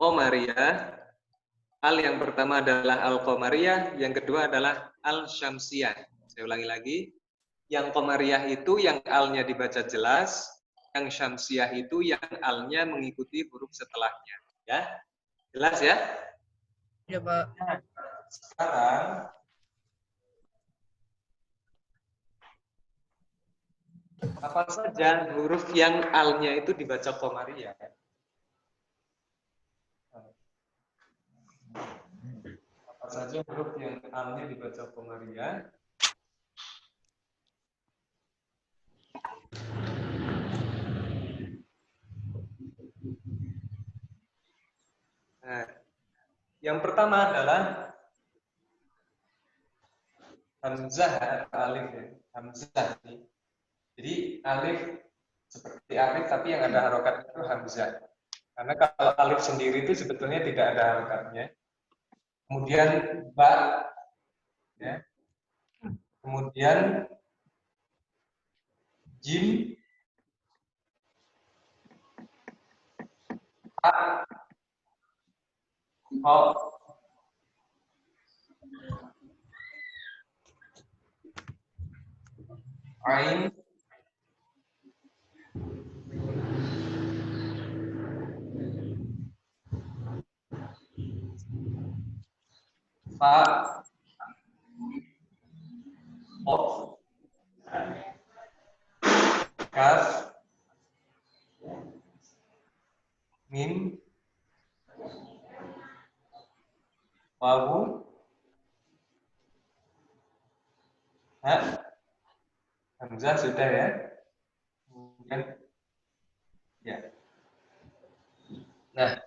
al-qamariyah. Al yang pertama adalah al-qamariyah, yang kedua adalah al-syamsiyah. Saya ulangi lagi. Yang qamariyah itu yang alnya dibaca jelas, yang syamsiyah itu yang alnya mengikuti huruf setelahnya. Ya, jelas ya? Ya, Pak. Sekarang apa saja huruf yang alnya itu dibaca qamariyah? Apa saja huruf yang alnya dibaca qamariyah? Nah, yang pertama adalah hamzah atau alif ya. Hamzah. Jadi alif seperti alif tapi yang ada harokat itu hamzah. Karena kalau alif sendiri itu sebetulnya tidak ada harokatnya. Kemudian ba, ya. Kemudian jim, ha, ho, ain, fa, qaf, kaf, mim, wawu, ha, hamzah sudah ya. Kemudian ya. Nah,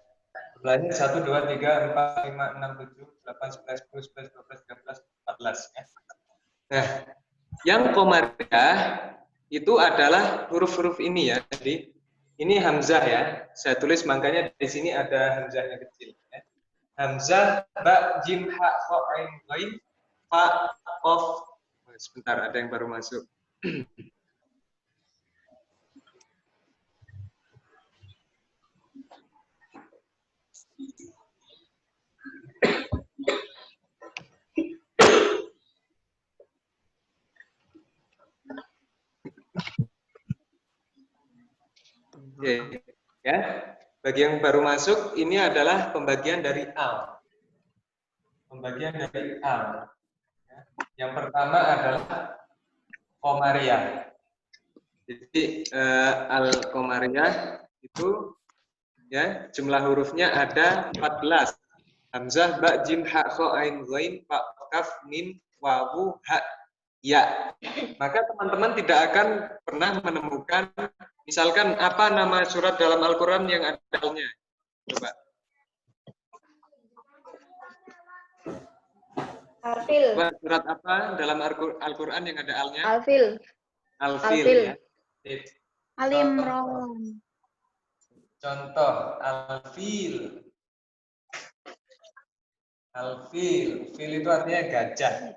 jumlahnya 1, 2, 3, 4, 5, 6, 7, 8, 11, 10, 11, 12, 13, 14 ya. Nah, yang qamariyah itu adalah huruf-huruf ini ya. Jadi ini hamzah ya. Saya tulis makanya di sini ada hamzahnya kecil ya. Hamzah, ba, jim, ha, kha, ain, ghain, fa, qaf. Sebentar, ada yang baru masuk. Oke, ya. Bagi yang baru masuk, ini adalah pembagian dari al. Pembagian dari al. Yang pertama adalah qamariyah. Jadi al-qamariyah itu ya jumlah hurufnya ada 14. Hamzah, ba, jim, ha, kha, ain, ghain, fa, kaf, mim, wawu, ha, ya. Maka teman-teman tidak akan pernah menemukan misalkan apa nama surat dalam Al-Qur'an yang ada alnya. Coba. Al-Fil. Surat apa dalam Al-Qur'an yang ada alnya? Al-Fil. Al-Fil ya. Al-Imran. Contoh Al-Fil. Al-Fil. Fil itu artinya gajah.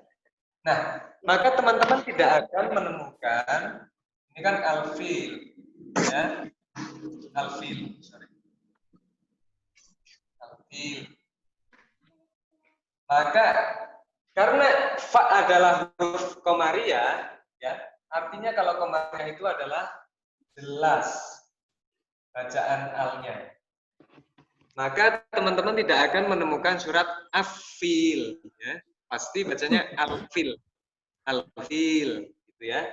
Nah, maka teman-teman tidak akan menemukan ini kan Al-Fil ya. Al-Fil. Sorry. Al-Fil. Maka karena fa adalah huruf qamariyah ya, artinya kalau qamariyah itu adalah jelas bacaan alnya. Maka teman-teman tidak akan menemukan surat Af-Fil ya. Pasti bacanya Al-Fil. Al-Fil gitu ya.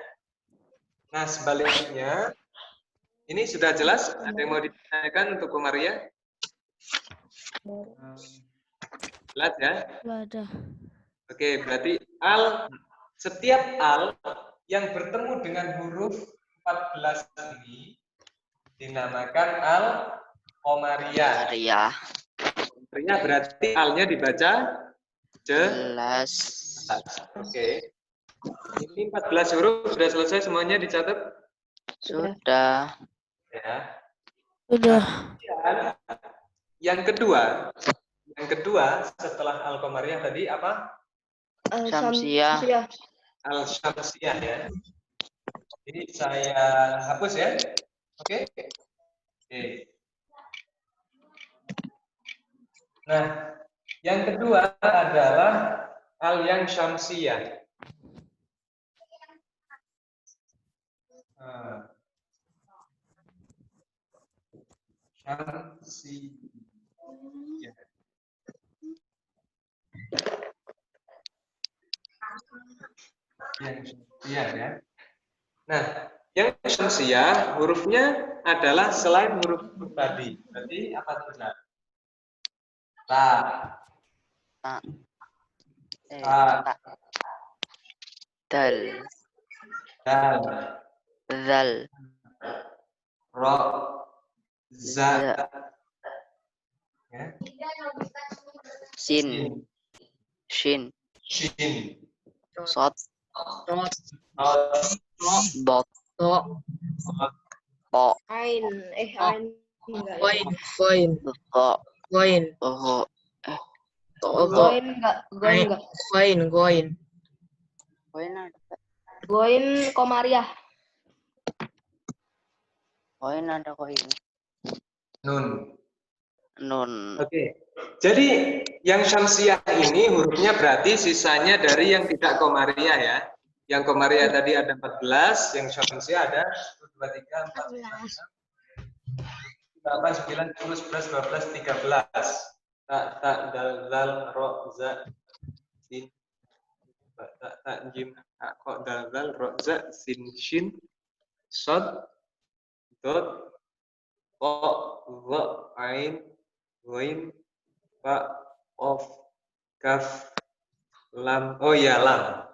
Nah, sebaliknya ini sudah jelas, ada yang mau ditanyakan untuk qamariyah? Jelas ya? Wadah. Oke, berarti setiap al yang bertemu dengan huruf 14 ini dinamakan al-qamariyah. Qamariyah berarti alnya dibaca jelas. Oke. Ini 14 huruf sudah selesai semuanya dicatat? Sudah. Ya. Sudah. Yang kedua setelah al-qamariyah tadi apa? Syamsiyah. Al-syamsiyah ya. Jadi saya hapus ya. Oke. Oke. Nah, yang kedua adalah al yang syamsiyah. Nah, syamsiyah. Yang syamsiyah ya. Nah, yang syamsiyah hurufnya adalah selain huruf tadi. Berarti apa saja? Ta, Ta. ta, Dal. dal, Zal. ro, za, Za. ya. Sin. Shin. Shin, Sod. Dot. Bot. To. Po. Ain. Ain. Enggak. Koin. Koin. Ko. Koin. Toho. To. Goin enggak. Goin enggak. Koin. Koin. Koin ada. Goin komariah. Koin ada koin. nun. Nun. Oke. Jadi yang syamsiyah ini hurufnya berarti sisanya dari yang tidak komariah ya. Yang komariah tadi ada 14, yang syamsiyah ada 1, 2, 3, 4, 5, 6, 8, 9, 10, 11, 12, 13. Ta, dal, zal, ro, za, sin, ta, jim, ha, ko, dal, zal, ro, za, sin, shin, sod, dot, ko, wa, ain, ghain, fa, of, kaf, lam. Oh iya, lam.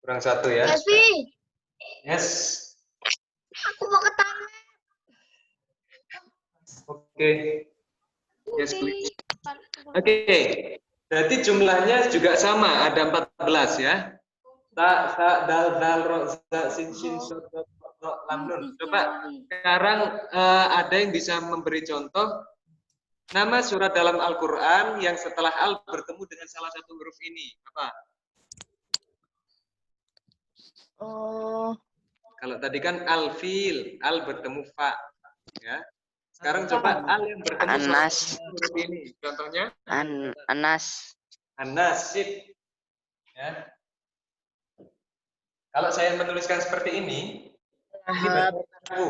Kurang satu ya. Evi, Yes. aku mau ke taman. Oke. Yes, please. Oke. Berarti jumlahnya juga sama, ada 14 ya. Ta, dal, ro, za, sin, shin, sod, dot, ro, lam, nun. Coba sekarang ada yang bisa memberi contoh nama surat dalam Al-Quran yang setelah al bertemu dengan salah satu huruf ini. Apa? Oh, Kalau tadi kan al-fil, al bertemu fa. Ya. Sekarang coba al yang bertemu Anas. sama huruf ini. Contohnya? Anas. An-nasib. Ya. Kalau saya menuliskan seperti ini bahasa nahwu.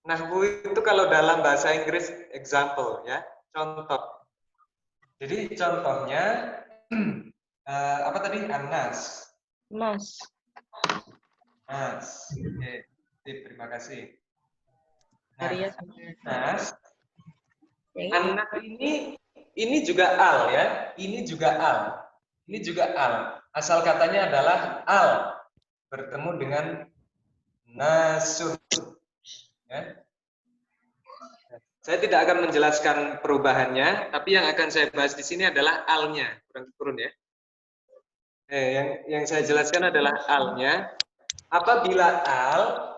Nahwu itu kalau dalam bahasa Inggris example ya, contoh. Jadi contohnya apa tadi? Anas. Mas. Nas. Oke. Terima kasih. Maria. Nas. Anak ini juga al ya. Ini juga al. Ini juga al. Asal katanya adalah al bertemu dengan nasun. Ya. Saya tidak akan menjelaskan perubahannya, tapi yang akan saya bahas di sini adalah alnya. Kurang turun ya. Yang saya jelaskan adalah alnya. Apabila al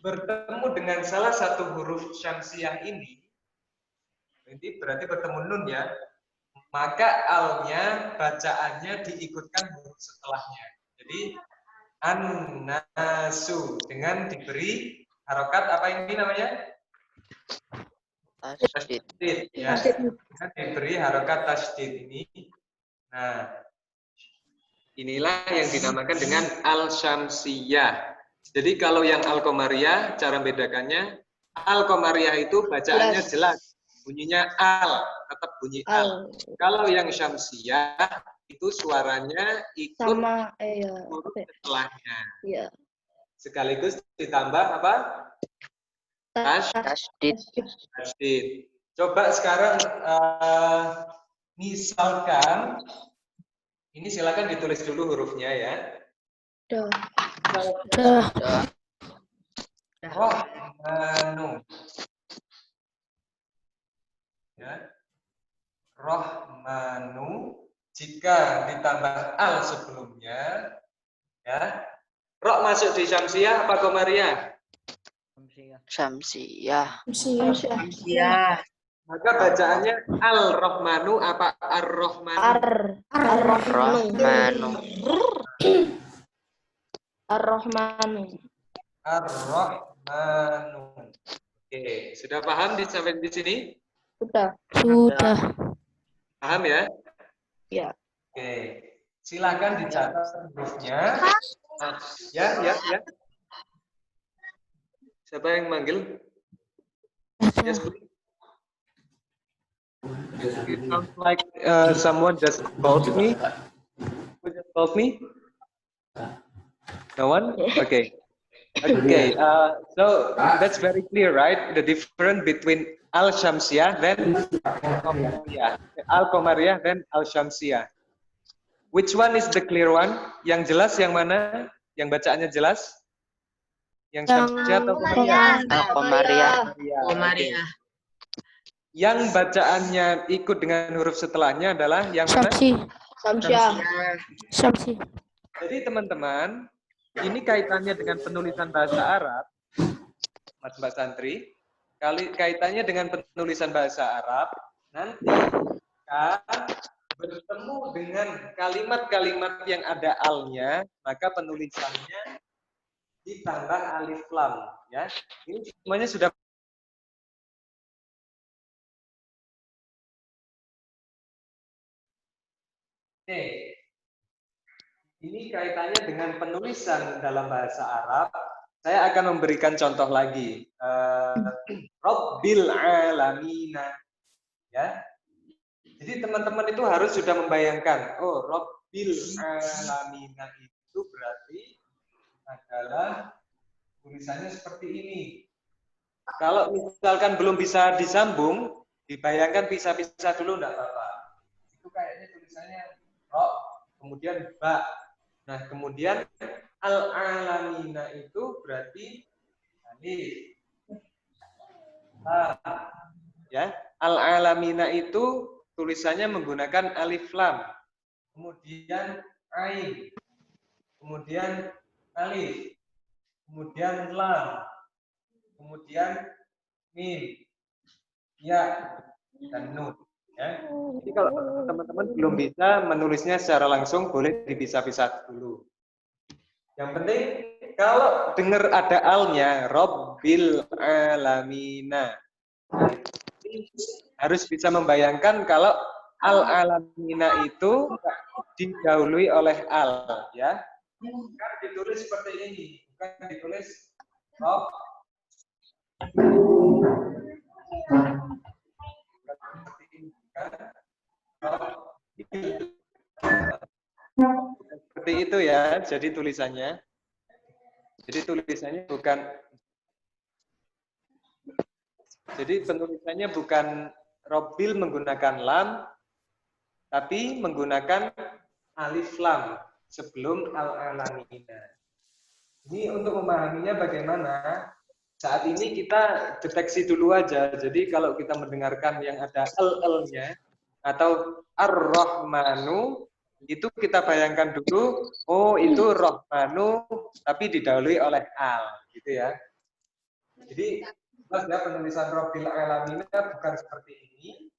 bertemu dengan salah satu huruf syamsiyah ini berarti bertemu nun ya, maka alnya bacaannya diikutkan huruf setelahnya. Jadi an-nasu dengan diberi harokat apa ini namanya? Tasydid ya. Dengan diberi harokat tasydid ini. Nah, inilah yang dinamakan dengan al-syamsiyah. Jadi kalau yang al-qamariyah, cara membedakannya, al-qamariyah itu bacaannya jelas. Bunyinya al, tetap bunyi al. Kalau yang syamsiyah, itu suaranya ikut Sama, huruf setelahnya. Iya. Sekaligus ditambah apa? Tasydid. Tasydid. Coba sekarang misalkan, ini silakan ditulis dulu hurufnya ya. Dah. Rohmanu. Ya. Rohmanu. Jika ditambah al sebelumnya, ya. Roh masuk di syamsiyah apa qamariyah? Syamsiyah. Ya. Maka bacaannya al-Rahmanu apa ar-Rahmanu? Rahmanu. Ar-Rahmanu. Ar-Rahmanu. Oke, sudah paham sampai di sini? Sudah. Sudah. Paham ya? Ya. Oke. Silakan dicatat hurufnya. Ya, ya, ya. Siapa yang manggil? Yes, Ada. please. It sounds like someone just called me. Who just called me? No one? Okay. Okay. So that's very clear, right? The difference between Al-Syamsiyah then Al-Qamariyah. Al-Qamariyah then Al-Syamsiyah. Which one is the clear one? Yang jelas yang mana? Yang bacaannya jelas? Yang Syamsiyah atau Qamariyah? Qamariyah. Komaria. Yang bacaannya ikut dengan huruf setelahnya adalah yang mana? Syamsi. Samsyah. Syamsi. Jadi teman-teman, ini kaitannya dengan penulisan bahasa Arab, Mas Mbak Santri. Kaitannya dengan penulisan bahasa Arab, nanti jika bertemu dengan kalimat-kalimat yang ada alnya, maka penulisannya ditambah alif lam. Ya, ini semuanya sudah. Oke, ini kaitannya dengan penulisan dalam bahasa Arab. Saya akan memberikan contoh lagi. Rabbil alamina. Ya. Jadi teman-teman itu harus sudah membayangkan, oh Rabbil alamina itu berarti adalah tulisannya seperti ini. Kalau misalkan belum bisa disambung, dibayangkan pisah-pisah dulu enggak apa-apa. Itu kayaknya tulisannya Rob, kemudian Ba. Nah, kemudian al-alamina itu berarti alif. Ya, al-alamina itu tulisannya menggunakan alif lam. Kemudian ain. Kemudian alif. Kemudian lam. Kemudian mim. Ya dan nun. Ya. Jadi kalau teman-teman belum bisa menulisnya secara langsung, boleh dipisah-pisah dulu. Yang penting kalau dengar ada alnya, Rabbil alamina, harus bisa membayangkan kalau al-alamina itu didahului oleh al, ya. Bukan ditulis seperti ini, bukan ditulis Rob. Seperti itu ya, jadi tulisannya. Jadi tulisannya bukan, jadi penulisannya bukan Robil menggunakan lam, tapi menggunakan alif lam sebelum al-alamina. Ini untuk memahaminya bagaimana, saat ini kita deteksi dulu aja. Jadi kalau kita mendengarkan yang ada l-nya atau ar-rahmanu, itu kita bayangkan dulu, oh itu rahmanu, tapi didahului oleh al, gitu ya. Jadi jelas ya, penulisan Rabbil alamina bukan seperti ini,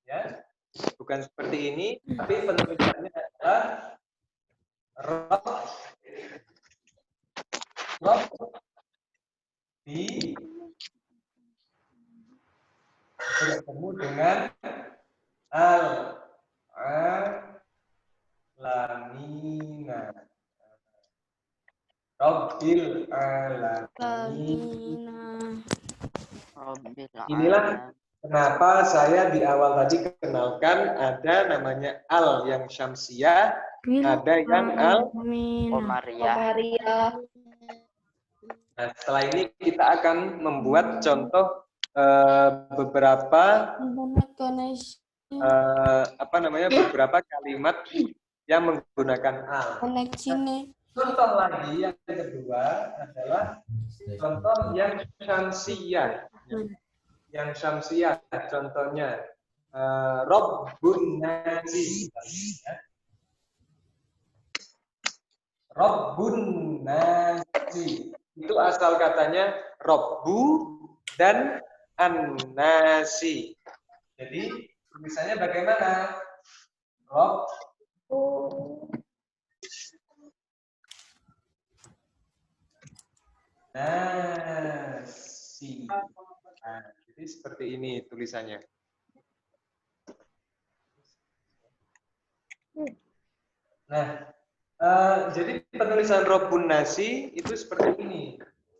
ya, bukan seperti ini, tapi penulisannya adalah Rob di bertemu dengan al-alamina. Rabbil alamina. Inilah kenapa saya di awal tadi kenalkan ada namanya al yang syamsiyah, ada yang al Qamariyah. Nah, setelah ini kita akan membuat contoh beberapa beberapa kalimat yang menggunakan al. Contoh lagi yang kedua adalah contoh yang syamsiyah. Yang syamsiyah contohnya Rabbun nasi. Rabbun nasi. Itu asal katanya Rabbu dan an-nasi. Jadi tulisannya bagaimana? Rob nasi. Nah, jadi seperti ini tulisannya. Nah, jadi penulisan Robun Nasi itu seperti ini.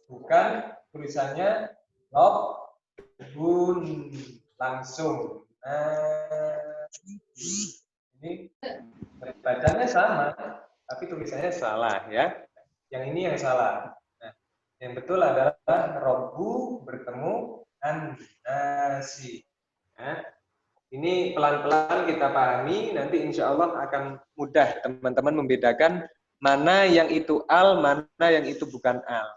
Bukan tulisannya Robun langsung. Ini bacanya sama, tapi tulisannya salah ya. Yang ini yang salah. Nah, yang betul adalah Robu bertemu An-Nasi. Nah, ini pelan-pelan kita pahami, nanti insya Allah akan mudah teman-teman membedakan mana yang itu al, mana yang itu bukan al.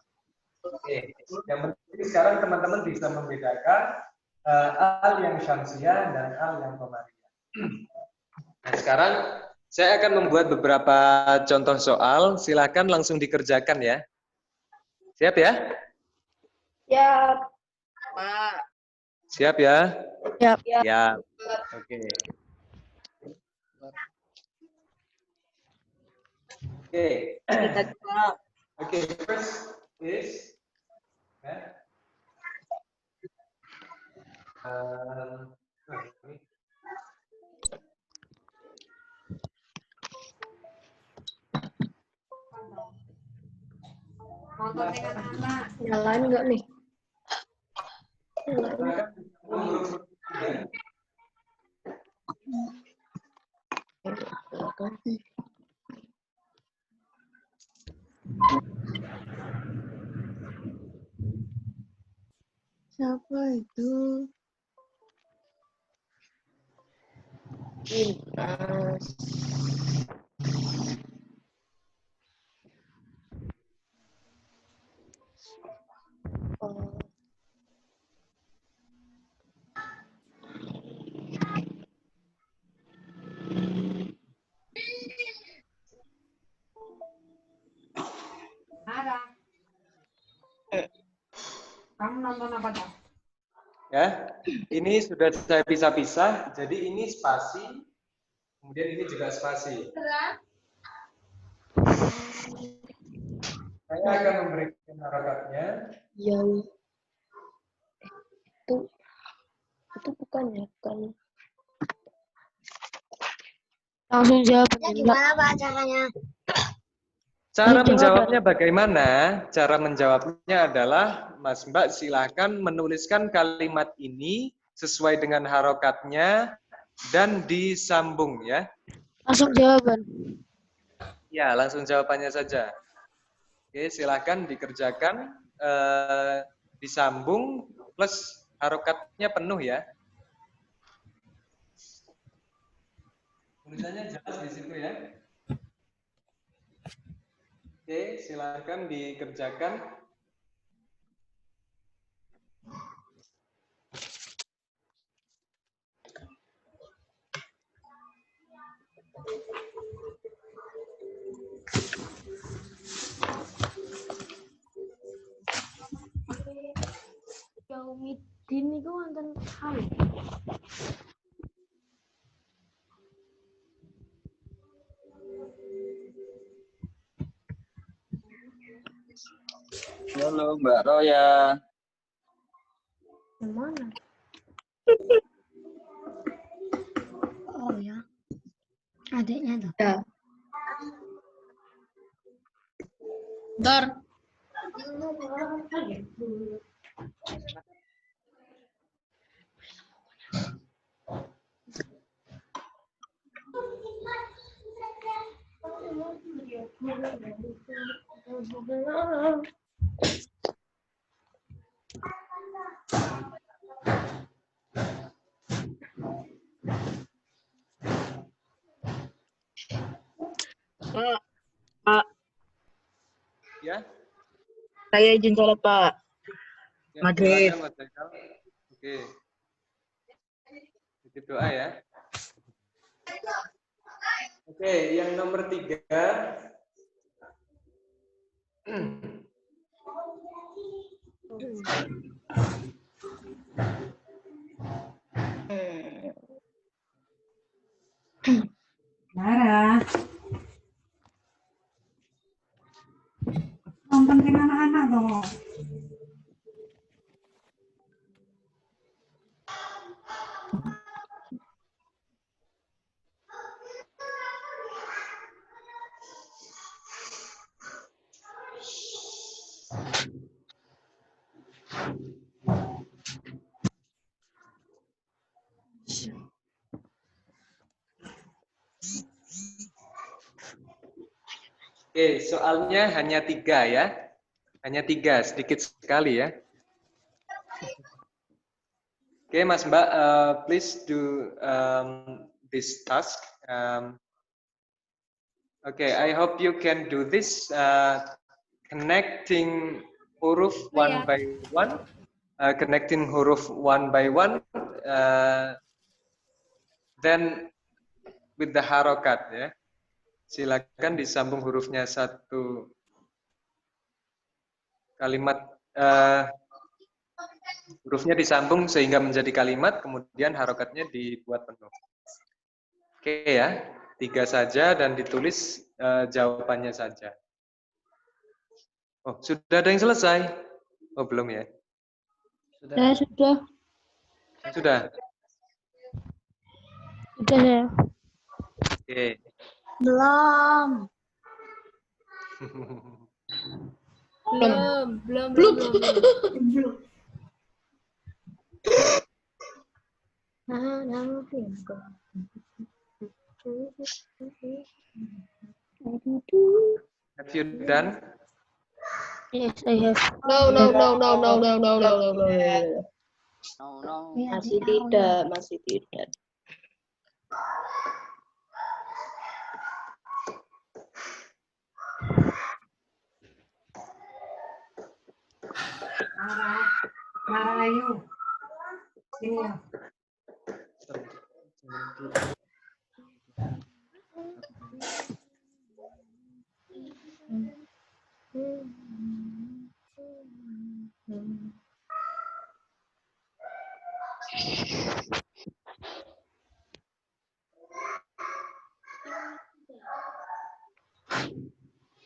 Oke, yang penting sekarang teman-teman bisa membedakan al yang syamsiah dan al yang qamariyah. Nah, sekarang saya akan membuat beberapa contoh soal, silakan langsung dikerjakan ya. Siap ya? Siap. Pak. Siap ya? Siap. Ya. Oke. Oke. Kita jawab. Oke, first is ini. Nyalain nggak nih? Nyalain. Siapa itu? Dimas. Kamu nonton apa dah? Ya, ini sudah saya pisah-pisah. Jadi ini spasi, kemudian ini juga spasi. Saya akan memberikan harokatnya. Yang itu bukannya kan? Langsung jawab. Gimana Pak caranya? Cara menjawabnya bagaimana? Cara menjawabnya adalah, Mas Mbak silahkan menuliskan kalimat ini sesuai dengan harokatnya dan disambung ya. Langsung jawaban. Ya, langsung jawabannya saja. Oke, silahkan dikerjakan, disambung plus harokatnya penuh ya. Tulisannya jelas di situ ya. Oke, silakan dikerjakan. Yaumidin itu wonten hal. Halo Mbak Roya. Yang mana? Oh ya. Adiknya tuh. Ya. Dor. Pak, Ya. saya izin sholat Pak. Ya, Maghrib. silakan, Mas Haikal. Oke. Titip doa ya. Oke, yang nomor 3. Lara. Nonton dengan anak-anak dong. Oke, soalnya hanya 3 ya. Hanya 3, sedikit sekali ya. Oke, Mas Mbak, please do this task. Okay, I hope you can do this. Connecting huruf one by one. Connecting huruf one by one. Then with the harokat ya. Silakan disambung hurufnya satu kalimat. Hurufnya disambung sehingga menjadi kalimat, kemudian harokatnya dibuat penuh. Oke ya, 3 saja dan ditulis jawabannya saja. Oh, sudah ada yang selesai? Oh, belum ya? Sudah. Sudah. Sudah? Sudah ya. Oke. Belum. Belum. Have you done? Yes, I have. No. No. Masih tidak. Nara ayo. Sini ya.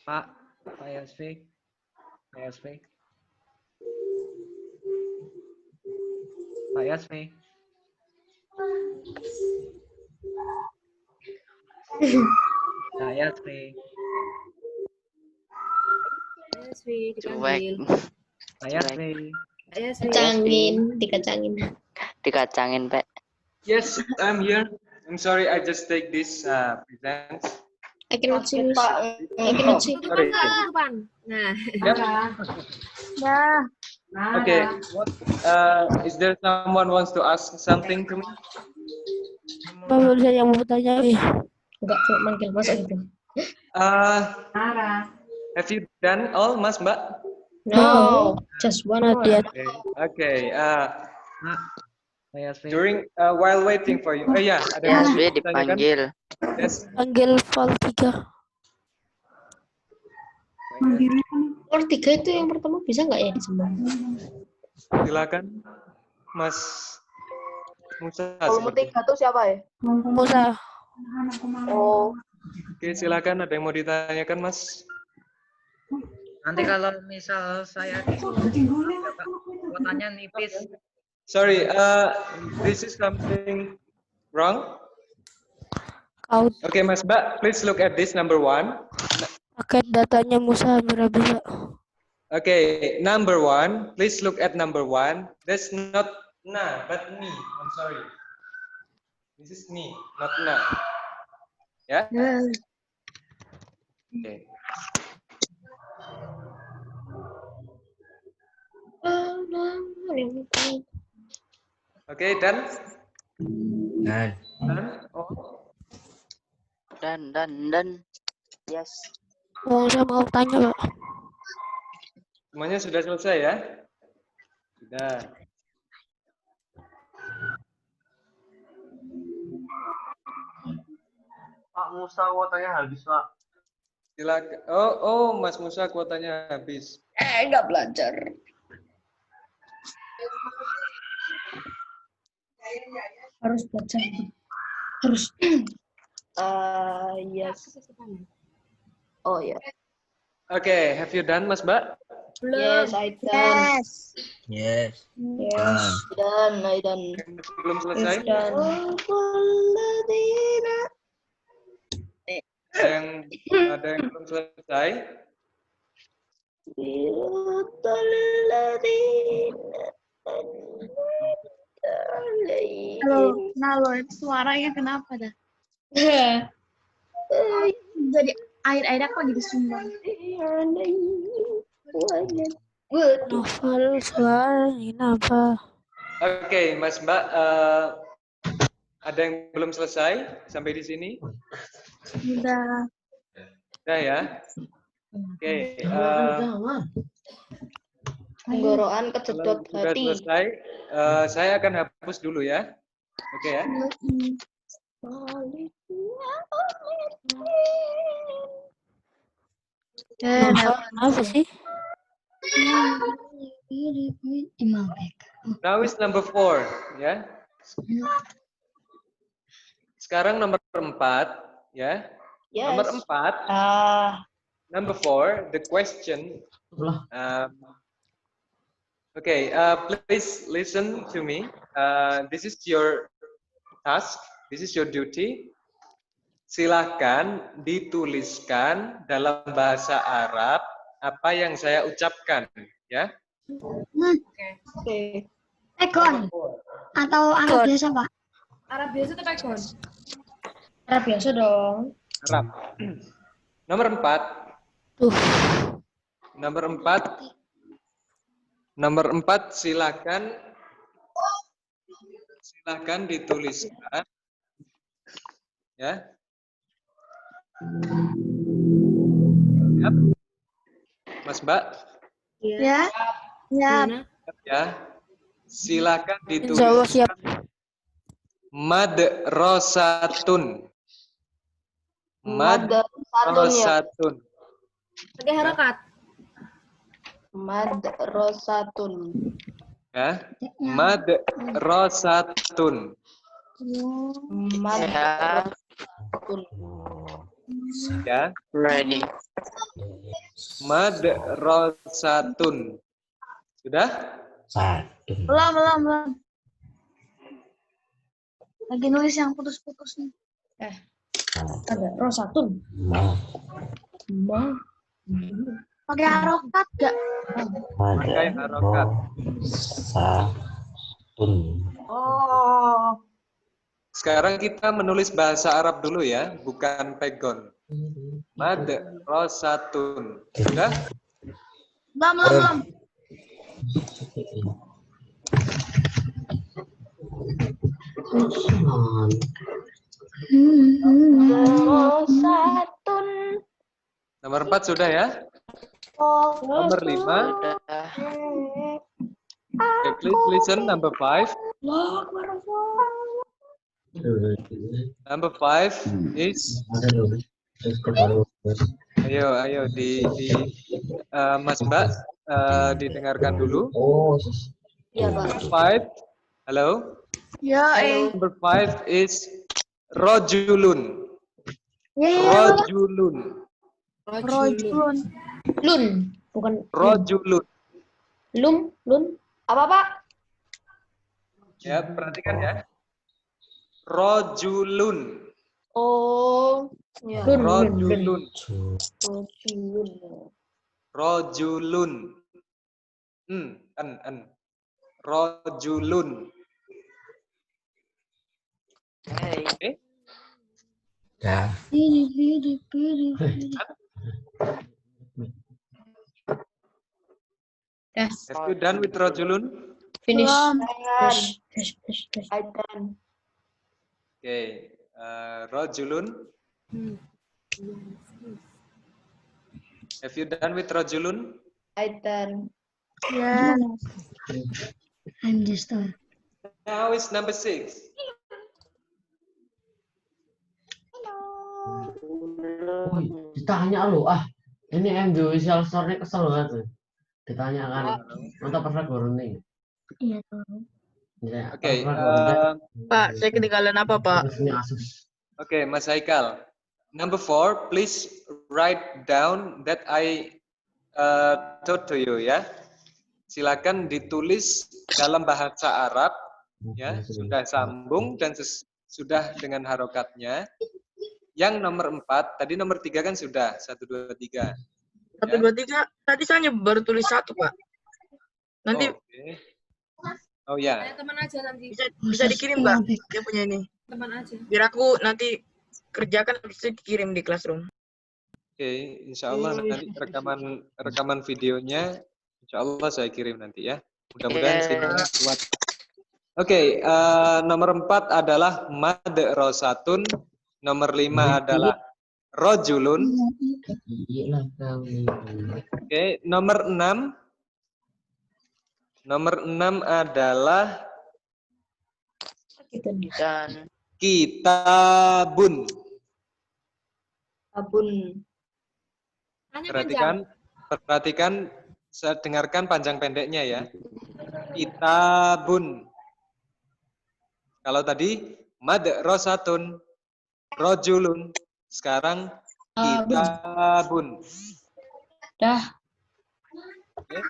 Pak Yasfi. Pak Yasfi. Pak Yasfi. Pak Yasfi. Cuek. Pak Yasfi. Dikacangin, Pak. Yes, I'm here. I'm sorry, I just take this presents. I cannot see. Sorry. Nah, Yep. Okay. Is there someone wants to ask something to me? Bapak saya yang mau bertanya. Enggak, cuma manggil masa gitu. Nara. Have you done all, Mas Mbak? No, just one Not word. yet. Okay. Pak Yasfi. During while waiting for you. Ya, ada yang Yasfi mau ditanyakan? dipanggil. Yes. Panggil Val 3. Nomor 3 itu yang pertama bisa nggak ya disembang? Silakan, Mas Musa. nomor 3 tuh siapa ya? Musa. Oh, Oke, silakan. Ada yang mau ditanyakan, Mas? Nanti kalau misal saya kuotanya nipis. Sorry, this is something wrong. Kau Okay, Mas Mbak, please look at this number 1. paket datanya Musa Mirabila. Okay, number 1. Please look at number 1. That's not na, but ni. I'm sorry. This is ni, not na. Ya? Okay. Okay, done? Done? Oh. Dan. Yes. Oh, saya mau tanya, Pak. Semuanya sudah selesai ya? Sudah. Pak Musa kuotanya habis, Pak. Silakan. Oh, Mas Musa kuotanya habis. Nggak belajar. Harus baca. Harus. yes. Oh ya. Okay, have you done, Mas Mbak? Yes, I done. Yes. Yes, done. I done. Belum selesai? Ada yang belum selesai? Halo, itu suaranya kenapa dah? Jadi Air aku lagi disumbang. Novel suaranya apa? Oke, Mas Mbak, ada yang belum selesai sampai di sini? Udah. Udah ya? Oke, Tenggorokan kalau kejedot sudah hati. selesai, saya akan hapus dulu ya. Oke ya? Novel apa sih? Now is number 4, ya. Sekarang nomor 4, ya. Yes. Nomor 4, number 4, the question. Okay, please listen to me. This is your task, this is your duty. Silahkan dituliskan dalam bahasa Arab apa yang saya ucapkan, ya. Oke. Pegon. Atau Arab biasa, Pak? Arab biasa atau pegon? Arab biasa dong. Arab. Nomor 4. Nomor 4. Nomor 4, silakan dituliskan, ya. Siap, Mas Mbak? Ya. Ya. Ya. Silakan Insya Allah siap. dituliskan madrasatun. Madrasatun. Pakai harakat. Madrasatun. Ya. Madrasatun. Madrasatun. Ya. Ready. Madrasatun. Sudah? Belum. Lagi nulis yang putus-putus nih. Ada rosatun. Pakai harokat gak? Pakai harokat. Oh. Sekarang kita menulis bahasa Arab dulu ya, bukan pegon. Madrasatun. Sudah? Belum. Madrasatun. Nomor 4 sudah ya? Nomor 5. Okay, please listen. Number 5. Number 5 is. Ayo Mas Mbak didengarkan dulu. Ya, Pak. Number 5. Halo. Ya, Number 5 is rojulun. Ya. Rojulun. Rojulun. Lun, bukan Rojulun. lun. Apa, Pak? Ya, perhatikan ya. Rojulun. Oh, ya. Rojulun. Rojulun. Rojulun. Rojulun. Hey. Okay. Ya. Have you done with rojulun? Finish. I done. Okay. Rojulun. Have you done with rojulun? I done. Ya. Now it's number 6. Ditanya lu, ini MJ Visual Store-nya kesel banget. Ditanya kan, mantap pernah goreng. Iya. Oke. Pak, saya ketinggalan apa, Pak? Oke, Mas Haikal. Number 4, please write down that I taught to you ya. Silakan ditulis dalam bahasa Arab ya, sudah sambung dan sudah dengan harokatnya. Yang nomor 4, tadi nomor 3 kan sudah 1 2 3. 1 2 3. Tadi saya baru tulis 1, Pak. Nanti Oh ya. Teman aja nanti. bisa dikirim, Mbak. Dia punya ini. Teman aja. Biar aku nanti kerjakan habis itu dikirim di classroom. Oke, insya Allah nanti rekaman videonya, insya Allah saya kirim nanti ya. Mudah-mudahan sinyalnya kuat. Oke, nomor 4 adalah madrasatun, nomor 5 adalah rojulun. Oke, nomor 6 adalah Dan kitabun. Abun. Perhatikan, saya dengarkan panjang pendeknya ya. Kitabun. Kalau tadi madrasatun, rojulun, sekarang kitabun. Dah. Oke.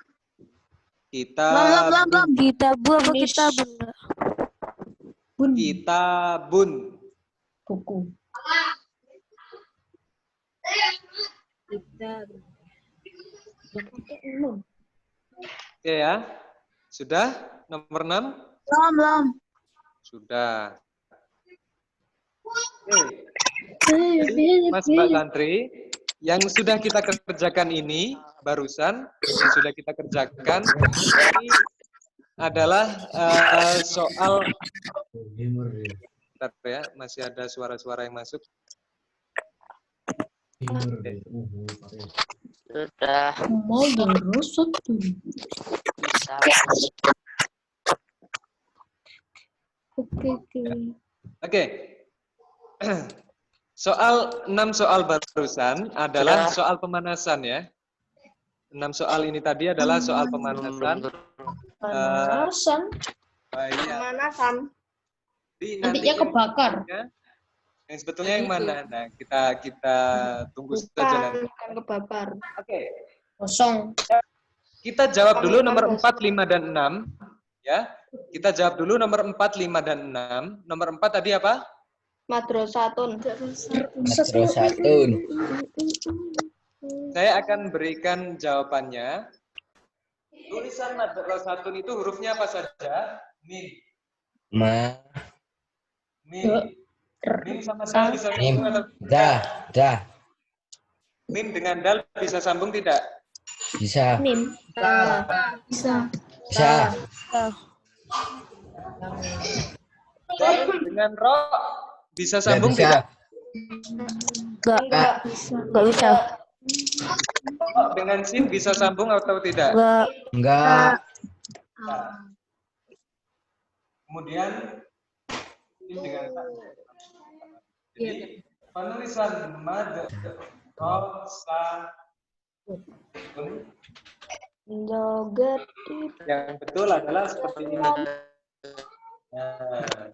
Kitabun. Kitabu apa kitabun? Kitabun. Buku. Oke ya. Sudah? Nomor 6? Belum. Sudah. Oke. Jadi, Mas Mbak Santri, yang sudah kita kerjakan ini barusan, yang sudah kita kerjakan ini adalah soal. Bentar ya, masih ada suara-suara yang masuk. sudah Mau yang rusuk tuh. bisa. Oke. Soal 6 soal barusan adalah soal pemanasan ya. 6 soal ini tadi adalah soal pemanasan. Pemanasan. Iya. Pemanasan. Nantinya kebakar. Yang sebetulnya yang mana? Nah, kita tunggu saja nanti. Bukan kebakar. Oke. Kosong. Kita jawab dulu nomor 4, 5 dan 6 ya. Kita jawab dulu nomor 4, 5 dan 6. Nomor 4 tadi apa? Madrasatun. Madrasatun. Saya akan berikan jawabannya. Tulisan madrasatun itu hurufnya apa saja? Mim. Mim. Mim sama dal bisa sambung atau tidak? Dah. Mim dengan dal bisa sambung tidak? Bisa. Mim. Bisa. Dal dengan ro bisa sambung Bisa. tidak? Enggak bisa. Ro dengan sin bisa sambung atau tidak? Enggak. Kemudian sin dengan ta. Jadi penulisan madrasatun Joget. yang betul adalah seperti ini. Nah,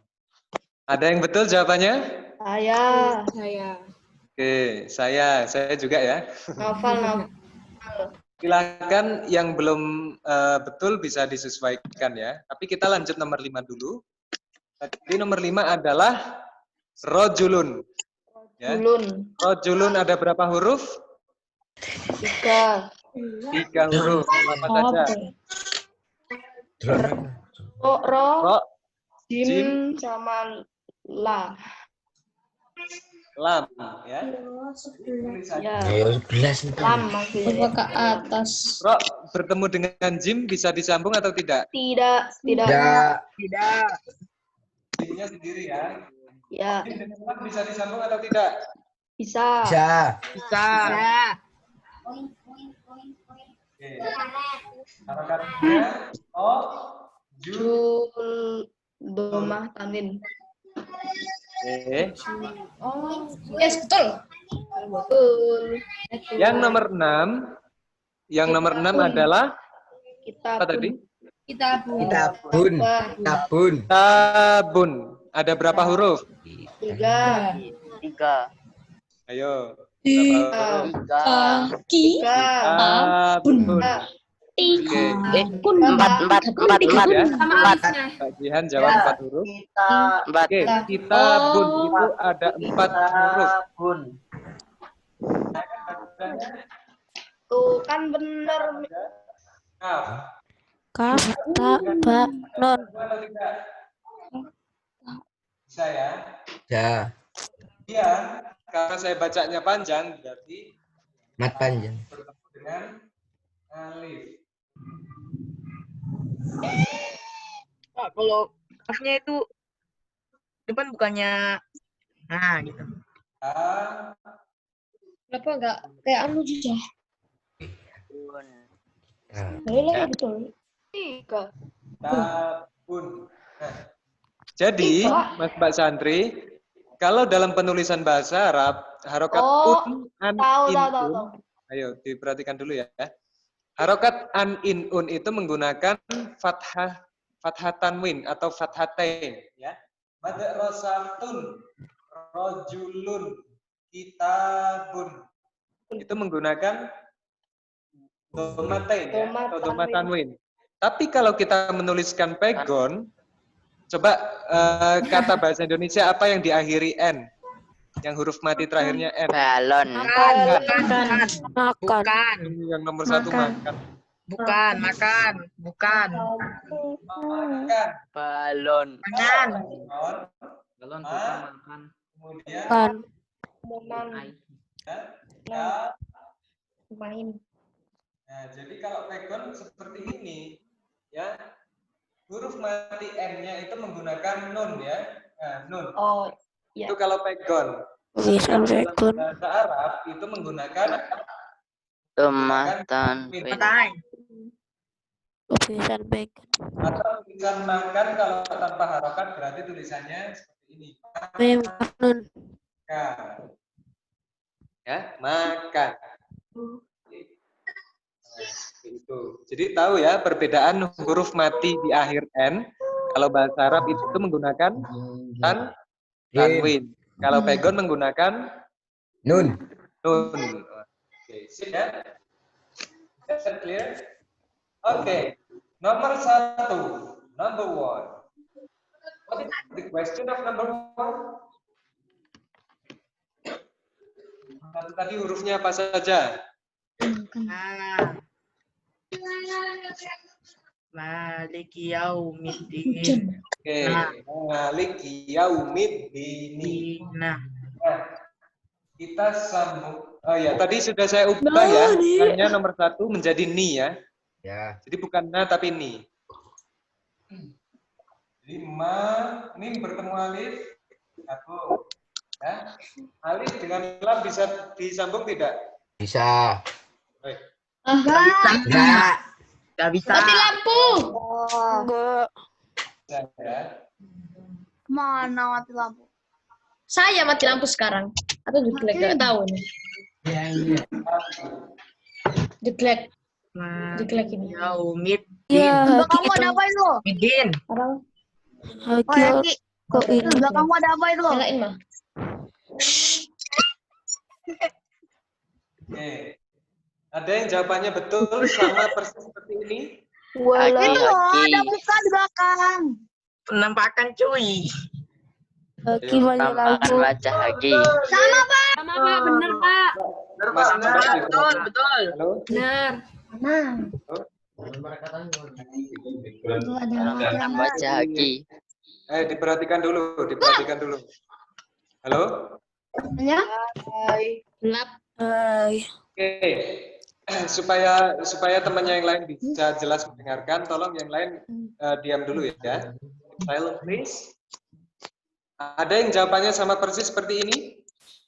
ada yang betul jawabannya? Saya. Oke, saya juga ya. Novel. Silakan yang belum betul bisa disesuaikan ya. Tapi kita lanjut nomor 5 dulu. Tadi nomor 5 adalah rojulun. Ya. Rojulun ada berapa huruf? 3. 3 huruf. Apa saja? Ro, Jim sama la. lam ya. Ya. Ayo 11 nih. Lam maksudnya. Coba ke atas. Ro bertemu dengan jim bisa disambung atau tidak? Tidak. Tidak. Jimnya sendiri ya. Ya. Jim dengan lam bisa disambung atau tidak? Bisa. Bisa. Oke. Harokatnya o, ju. Jul domah tanin. Oke. Yes, betul. Betul. Yang nomor 6 adalah Kita apa tadi? Kitabun. Ada berapa huruf? 3. 3 Ayo. Berapa huruf? 3 Kitabun. 4 ya. 4 Pak Jihan jawab 4 huruf. Oke, 4 kitabun itu ada 4 huruf. Tuh kan bener. Kaf. Kaf, ta, ba, nun. Bisa ya? Ya. Iya, karena saya bacanya panjang berarti Mat panjang. bertemu dengan alif. Pak, kalau kafnya itu depan bukannya gitu. A, Kenapa nggak kayak anu juga? Nah, Boleh lah, betul. 3. tabun. Nah, jadi, Mbak Santri, kalau dalam penulisan bahasa Arab, harokat un, an, Tahu, in, tahu, tahu, un. tahu. Ayo, diperhatikan dulu ya. Harokat an, in, un itu menggunakan fathah tanwin atau fathatain. Ya. Madrasatun, rojulun, kitabun. Itu menggunakan domatain ya, atau domatanwin. Tapi kalau kita menuliskan pegon, coba kata bahasa Indonesia apa yang diakhiri N? Yang huruf mati terakhirnya N. balon. Bukan. Ini yang nomor 1 makan. Bukan, makan. Bukan. Makan. Balon. Tangan. Balon bukan makan. Kemudian Kan. ya. Main. Nah, jadi kalau pegon seperti ini, ya, huruf mati N-nya itu menggunakan nun ya, nun. Oh, Itu kalau pegon. Tulisan Dalam pegon. bahasa Arab itu menggunakan Tomatan. Matain. Tulisan pegon. atau tulisan makan kalau tanpa harokat berarti tulisannya seperti ini. Mem nun. Makan. Ya, makan. Itu. Jadi tahu ya perbedaan huruf mati di akhir N. Kalau bahasa Arab itu menggunakan tanwin. Kalau pegon menggunakan Nun. nun. Oke, sip ya. Is that clear? Oke. Nomor 1. Number 1. What is the question of number 1? Tadi hurufnya apa saja? Maliki yaumiddin. Oke, Maliki yaumiddin. Nah, Kita sambung. Oh ya, tadi sudah saya ubah ya. Hanya nomor 1 menjadi ni ya. Ya. Jadi bukan na tapi ni. Jadi mim bertemu alif, satu. Ya. Alif dengan lam bisa disambung tidak? Bisa. Baik. Enggak. nggak bisa. Mati lampu. Enggak. Bisa ya. Mana mati lampu? Saya mati lampu sekarang. Atau jeglek, nggak tahu nih. Jeglek. Jeglek ini. Yaumiddin. Ya, Belakangmu ada apa itu? Middin. Apa? Oh, Haki Yaki. kok ini. Belakangmu ada apa itu? Nyalain mah. Oke. Ada yang jawabannya betul sama persis seperti ini? Itu loh, ada muka di belakang. Penampakan cuy. Haki banyak lagu. Wajah lagi. Sama Pak. Sama Pak, bener Pak. Masih coba Betul, diulang. betul. Halo? Benar. Itu ada yang Wajah lagi. Diperhatikan dulu. Halo? ya? Gelap. Hai. Oke. Supaya temannya yang lain bisa jelas mendengarkan, tolong yang lain diam dulu ya. Silent please. Ada yang jawabannya sama persis seperti ini?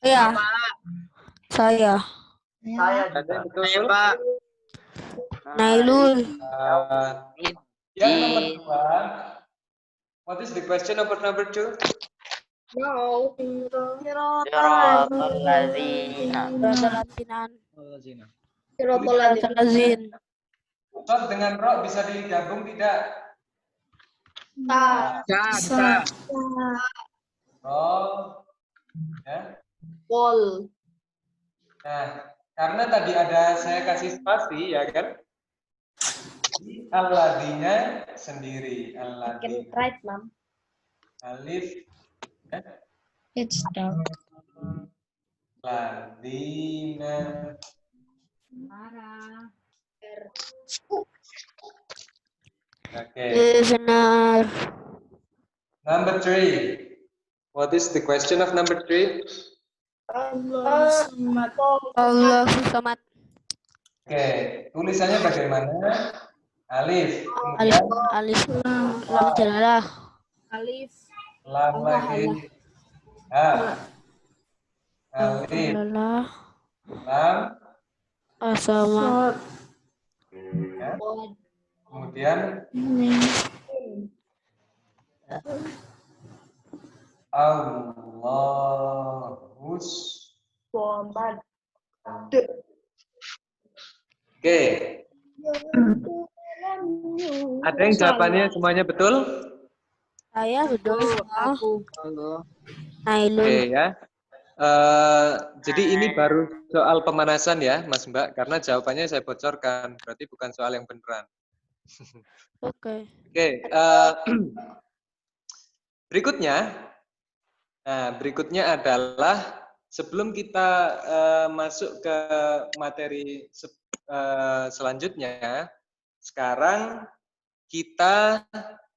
Ya. Saya. Saya Ada yang betul? Saya Pak. Nailul. Yang nomor 2. What is the question number 2? No. Siratal ladzina. Lazin. Shot dengan ro bisa digabung tidak? Bisa. Ro. Ya. Pol. Nah, karena tadi ada saya kasih spasi ya kan? Alladzina sendiri. Makin Alladzina. right, Mam. Alif. Ya. It's down. Ladzina. Oke. Benar. Number 3. What is the question of number 3? Allah Samad. Oke, tulisannya bagaimana? Alif, Alif kemudian alif lam jalalah. Alif. lam lagi. Ha. Lam Alif, jalalah. lam, Asama. ya. Kemudian Allahus. Somad. Oke, ada yang jawabannya semuanya betul? Saya betul semua. Aku. Nailul. Oke ya. Jadi ini baru soal pemanasan ya, Mas Mbak, karena jawabannya saya bocorkan, berarti bukan soal yang beneran. Oke. Oke, berikutnya, berikutnya adalah sebelum kita masuk ke materi selanjutnya, sekarang kita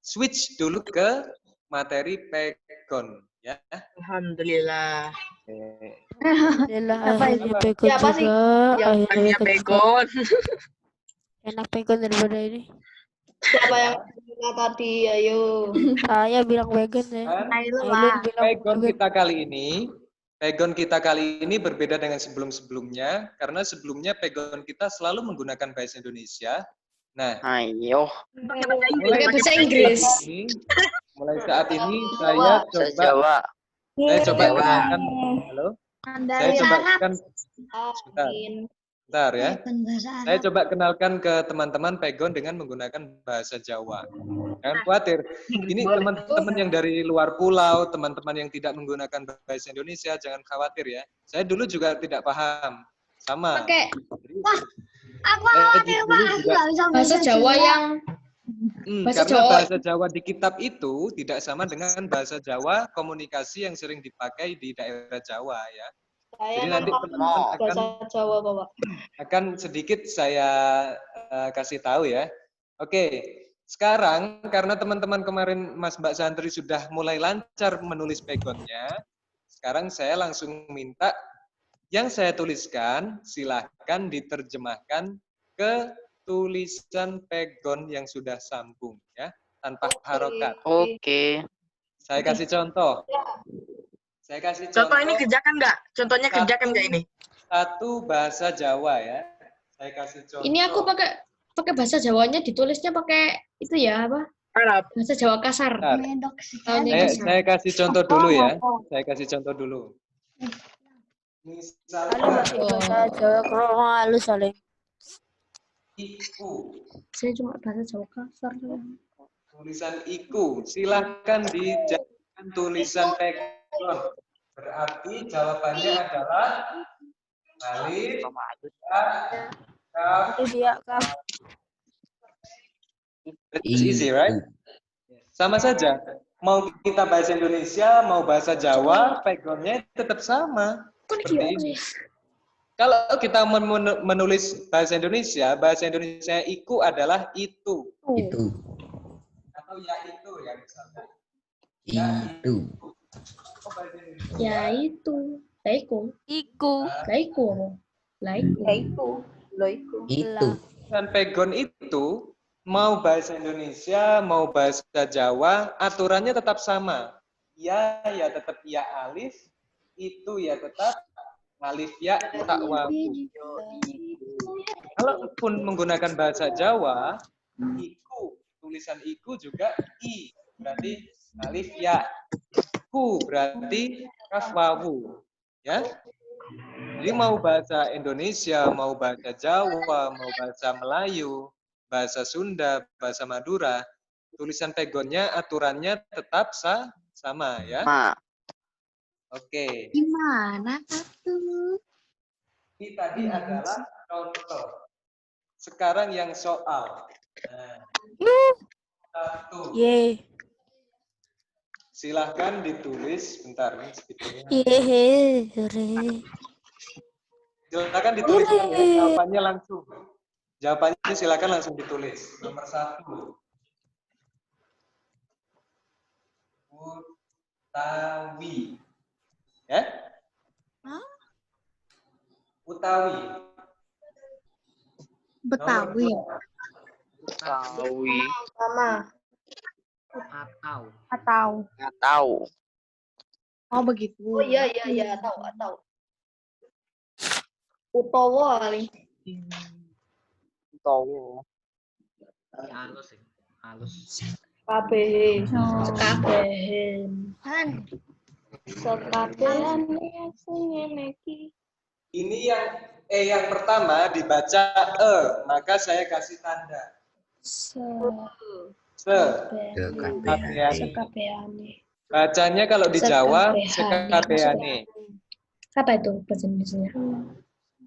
switch dulu ke materi pegon, ya. Alhamdulillah. Oke. Alhamdulillah akhirnya pegon Siapa sih? juga. Yang Akhirnya tanya pegon juga. pegon. Enak pegon daripada ini. Siapa yang bilang tadi? Ayo. Saya bilang vegan ya. Dan Nailul bilang pegon vegan. kita kali ini berbeda dengan sebelum-sebelumnya, karena sebelumnya pegon kita selalu menggunakan bahasa Indonesia. Nah, Ayo. Pakai bahasa Inggris. mulai saat ini saya Bahasa Jawa. coba kenalkan, halo, saya coba kenalkan, sebentar ya. Saya coba kenalkan ke teman-teman pegon dengan menggunakan bahasa Jawa. Jangan khawatir, ini teman-teman yang dari luar pulau, teman-teman yang tidak menggunakan bahasa Indonesia, jangan khawatir ya. Saya dulu juga tidak paham, sama. Pakai. Jadi, Wah, aku saya dulu juga, Bahasa Jawa yang bahasa karena Jawa. bahasa Jawa di kitab itu tidak sama dengan bahasa Jawa komunikasi yang sering dipakai di daerah Jawa ya. Jadi nanti teman-teman bahasa Jawa, Bapak. akan sedikit saya kasih tahu ya. Oke, sekarang karena teman-teman kemarin Mas Mbak Santri sudah mulai lancar menulis pegonnya, sekarang saya langsung minta yang saya tuliskan silahkan diterjemahkan ke tulisan pegon yang sudah sambung ya, tanpa harokat. Oke. Saya kasih contoh. Saya kasih Contoh ini kerjakan nggak? Contohnya kerjakan nggak ini? Satu bahasa Jawa ya. Saya kasih contoh. Ini aku pakai bahasa Jawanya ditulisnya pakai itu ya apa? Arab. Bahasa Jawa kasar. Bentar. Saya kasih contoh dulu ya. Saya kasih contoh dulu. Saling Misalkan bahasa Jawa kalau halus saling. iku. Saya cuma bahasa Jawa kasar. Tulisan iku. Silahkan dijadikan tulisan pegon. Berarti jawabannya adalah alif, ya, kaf. Iya, Kak. It's easy, right? Sama saja. Mau kita bahasa Indonesia, mau bahasa Jawa, pegonnya tetap sama. Seperti ini. Kalau kita menulis bahasa Indonesia iku adalah itu. Itu. Atau ya itu ya misalnya. Itu. Ya itu. Laiku. Iku. Laiku. Laiku. Itu. Dan pegon itu mau bahasa Indonesia, mau bahasa Jawa, aturannya tetap sama. Ya tetap ya alif, itu ya tetap alif ya tak wawu. Kalaupun menggunakan bahasa Jawa, iku, tulisan iku juga i, berarti alif ya. Ku berarti kaf wawu. Ya. Jadi mau bahasa Indonesia, mau bahasa Jawa, mau bahasa Melayu, bahasa Sunda, bahasa Madura, tulisan pegonnya aturannya tetap sama ya. Oke. Gimana tuh? Ini tadi adalah contoh. Sekarang yang soal. Nah, satu. Ye. Silahkan ditulis. Bentar, ini speakernya. Ye. Silahkan ditulis ya, jawabannya langsung. Jawabannya silakan langsung ditulis. Nomor 1. Utawi. Ya? Utawi. Betawi. Tawi. Sama. Atau. Nggak tahu. Oh begitu. Oh iya, atau. Utowo kali. Tahu. KBH. Sekabehen. Sekabehan sing ngene iki. Ini yang pertama dibaca maka saya kasih tanda. Sekabehane. Bacanya kalau di Jawa Sekabehane. sekabehane. Apa itu bahasa Indonesia?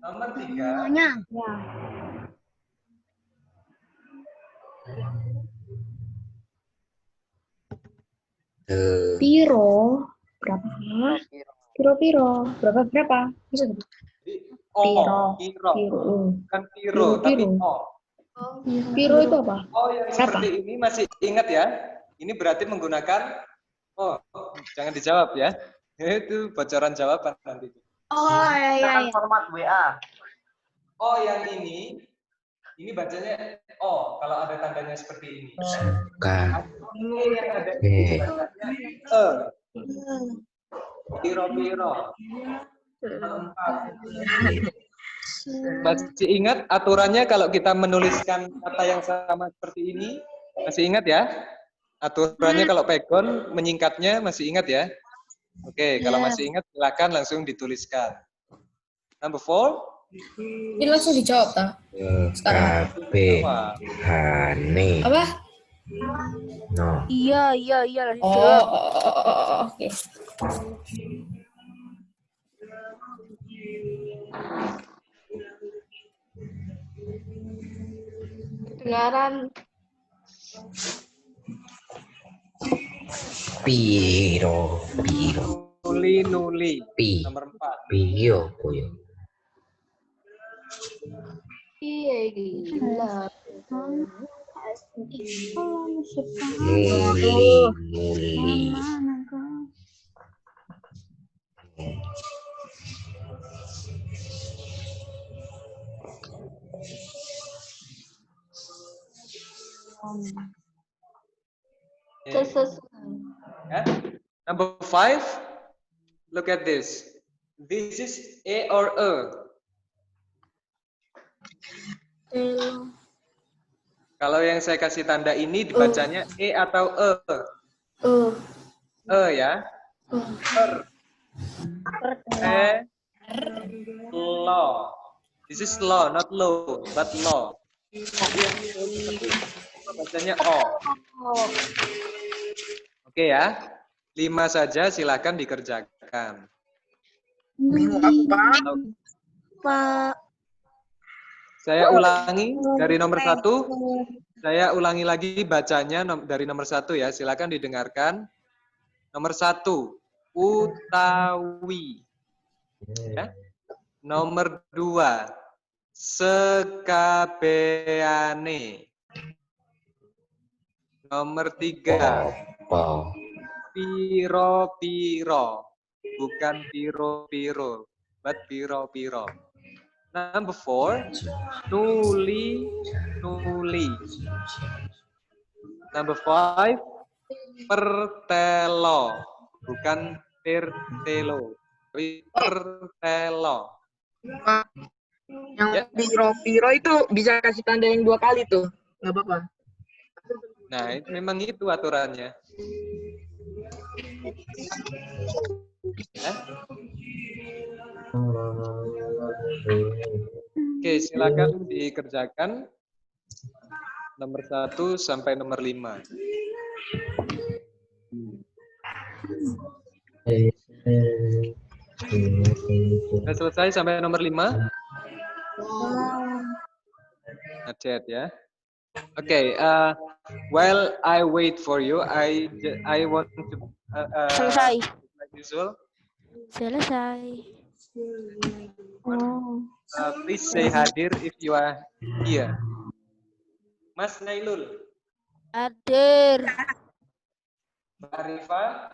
Nomor 3. Piro. Berapa? Piro. Berapa? Bisa gitu? Piro. Bukan piro, tapi o. Piro itu apa? Oh, yang seperti ini masih ingat ya? Ini berarti menggunakan jangan dijawab ya. Itu bocoran jawaban nanti. Oh iya. Format WA. Oh, yang ini bacanya O kalau ada tandanya seperti ini. Ini yang ada ini bacanya Piro. 4. Masih ingat aturannya kalau kita menuliskan kata yang sama seperti ini? Masih ingat ya? Aturannya kalau pegon menyingkatnya masih ingat ya? Oke, kalau masih ingat silakan langsung dituliskan. Number 4. Ini langsung dijawab tak? Sekabehane. Apa? No. Iya. Oke. Kedengaran. Piro. Nuli. Pi. Nomor 4. Pio. Iya gila. Muli. Yeah. Number 5. Look at this. This is A or E. Kalau yang saya kasih tanda ini dibacanya E atau E? Ya. Law. This is law, not low, but law. Bacanya O. Oke ya. 5 saja, silakan dikerjakan. Pak. Saya ulangi dari nomor 1. Saya ulangi lagi bacanya dari nomor 1 ya. Silakan didengarkan. Nomor 1, Utawi. Ya. Nomor 2, Sekabehane. Nomor 3, Piro. Bukan piro, but piro. Number 4, Nuli. Number 5, Pertelo. Bukan pertelo, tapi pertelo. Yang piro itu bisa kasih tanda yang 2 kali tuh. Nggak apa-apa. Nah, memang itu aturannya. Oke, silakan dikerjakan nomor 1 sampai nomor 5. Sudah selesai sampai nomor 5? Not yet, ya. Okay, while I wait for you, I want to Selesai. like usual. Selesai. Please say hadir if you are here. Mas Nailul. Hadir. Mbak Arifa.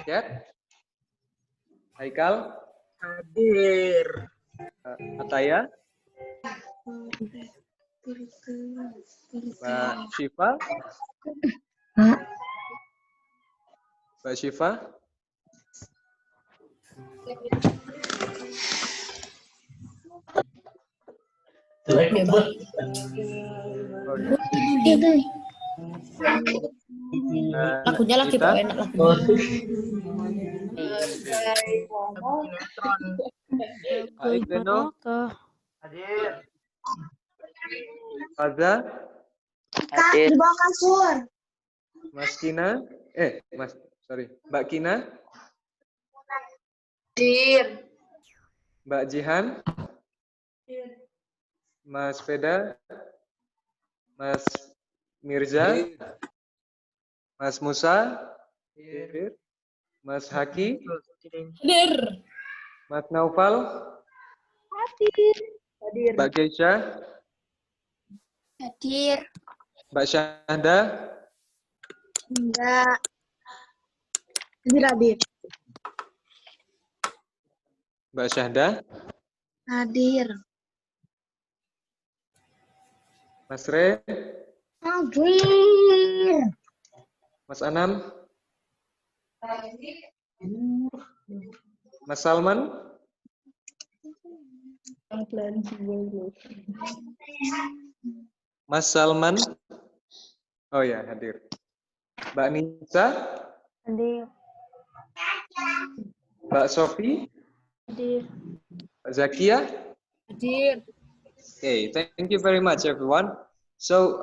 Cat? Haikal? Hadir. Ataya? Mbak Syifa? Mbak Syifa? Oh, ya. Lagunya lagi Kita? bawa enak lagu. Pak Iqbeno? Hadir. Faza? Kak, di bawah kasur. Mas Kina? Mbak Kina? Hadir. Mbak Jihan? Mas Feda? Mas Mirza? Mas Musa? Mas Haki? Hadir. Mas Naufal? Hadir. Hadir. Mbak Keisha? Hadir. Mbak Syahda? Enggak. Hadir, hadir. Mbak Syahda? Hadir. Mas Re? Hadir. Mas Anam? Mas Salman? Mas Salman? Oh ya, hadir. Mbak Nisa? Hadir. Mbak Sofi? Hadir. Mbak Zakia? Hadir. Okay, thank you very much, everyone. So,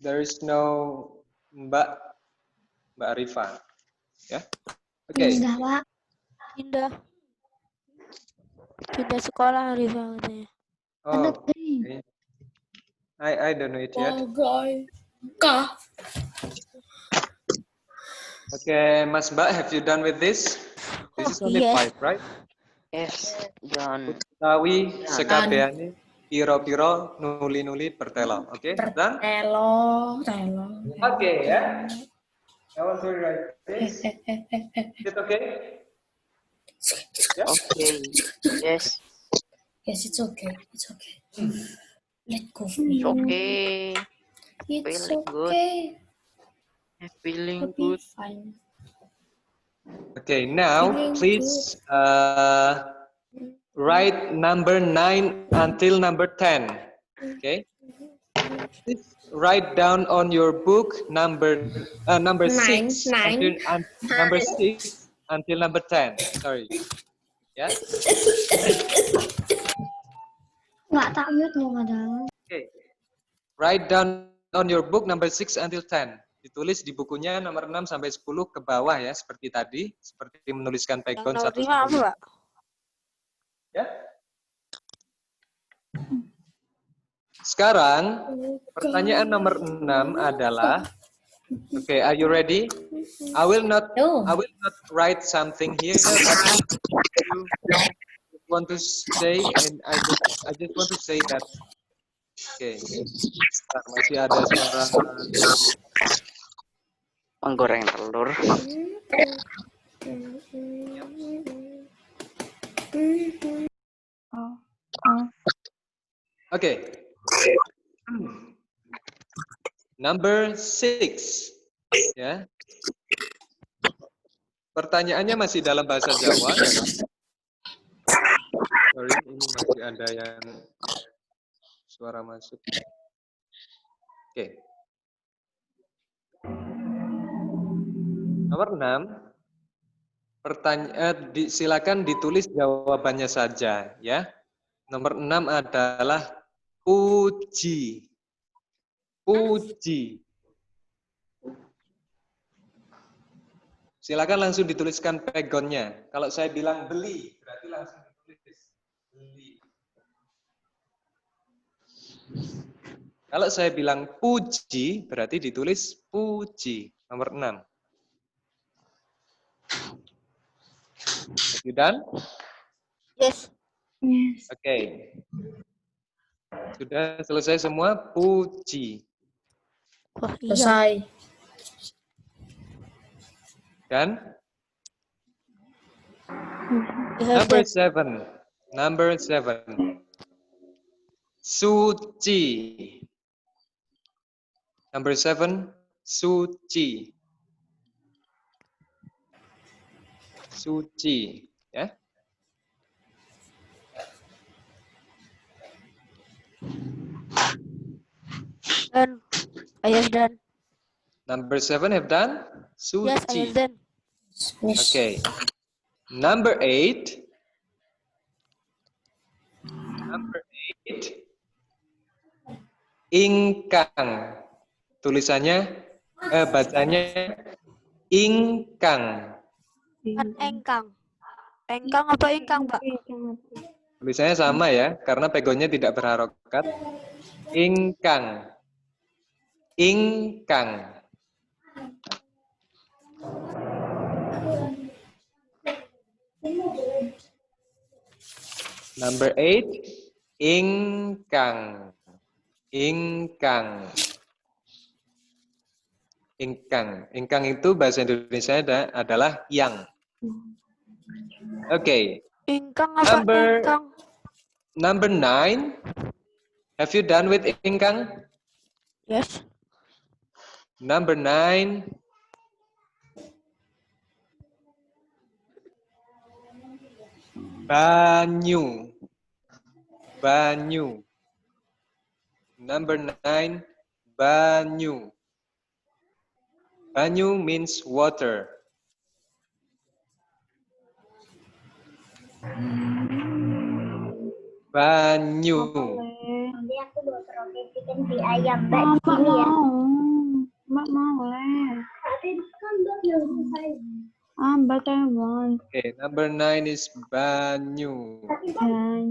there is no Mbak Arifa. Ya, okay. Enggak, Pak. Pindah sekolah Rifa katanya. Oh, okay. I don't know it yet. Okay, Mas Mbak, have you done with this? This is only 5, right? Yes, John. Tawi sekabeane piro-piro nuli-nuli bertelo. Oke, done? Telo. Oke, ya. I want to write this. Is it okay? Yeah? Okay. Yes. Yes, it's okay. It's okay. Let go. It's okay. It's Feeling good. okay. I'm feeling I'll be good. fine. Okay, now please write number 9 until number 10. Okay. Please write down on your book number 6 until number 6 until number 10. Sorry. Ya. Enggak tak mute mau kadang. Okay. Write down on your book number 6 until 10. Ditulis di bukunya nomor 6 sampai 10 ke bawah ya, seperti tadi, seperti menuliskan background Nomor 1 5 apa, Pak? Ya. Sekarang pertanyaan nomor 6 adalah, okay, are you ready? I will not write something here, but I want to say, and I just want to say that. Okay, masih ada suara Menggoreng telur. Okay. Number 6. Ya. Pertanyaannya masih dalam bahasa Jawa. Ya. Sorry, ini masih ada yang suara masuk. Oke. Nomor 6. Silakan ditulis jawabannya saja, ya. Nomor 6 adalah puji. Puji. Silakan langsung dituliskan background-nya. Kalau saya bilang beli, berarti langsung ditulis beli. Kalau saya bilang puji, berarti ditulis puji. Nomor 6. Have you done? Yes. Oke. Sudah selesai semua? Puji. Wah, iya. Selesai. Kan? Yes, Number then. 7. Number 7. Suci. Number 7. Suci. Suci. Ya. Done. I have done. Number 7 have done? Yes, I have Suci. done. Okay. Number 8. Number 8. Ingkang. Tulisannya, bacanya ingkang. Kan engkang. Engkang apa ingkang, Pak? Tulisannya sama ya, karena pegonnya tidak berharokat. Ingkang. Ingkang. Number 8. Ingkang. Ingkang. Ingkang. Ingkang itu bahasa Indonesia adalah yang. Oke. Ingkang apa engkang? Number 9. Have you done with ingkang? Yes. Number 9. Banyu. Banyu. Number 9. Banyu. Banyu means water. Banyu. Nanti aku bawa roti chicken di ayam Mbak di sini ya. Mbak mau lah. Tapi kan Mbak belum selesai. Mbak mau. Okay, number 9 is banyu. Mbak jangan.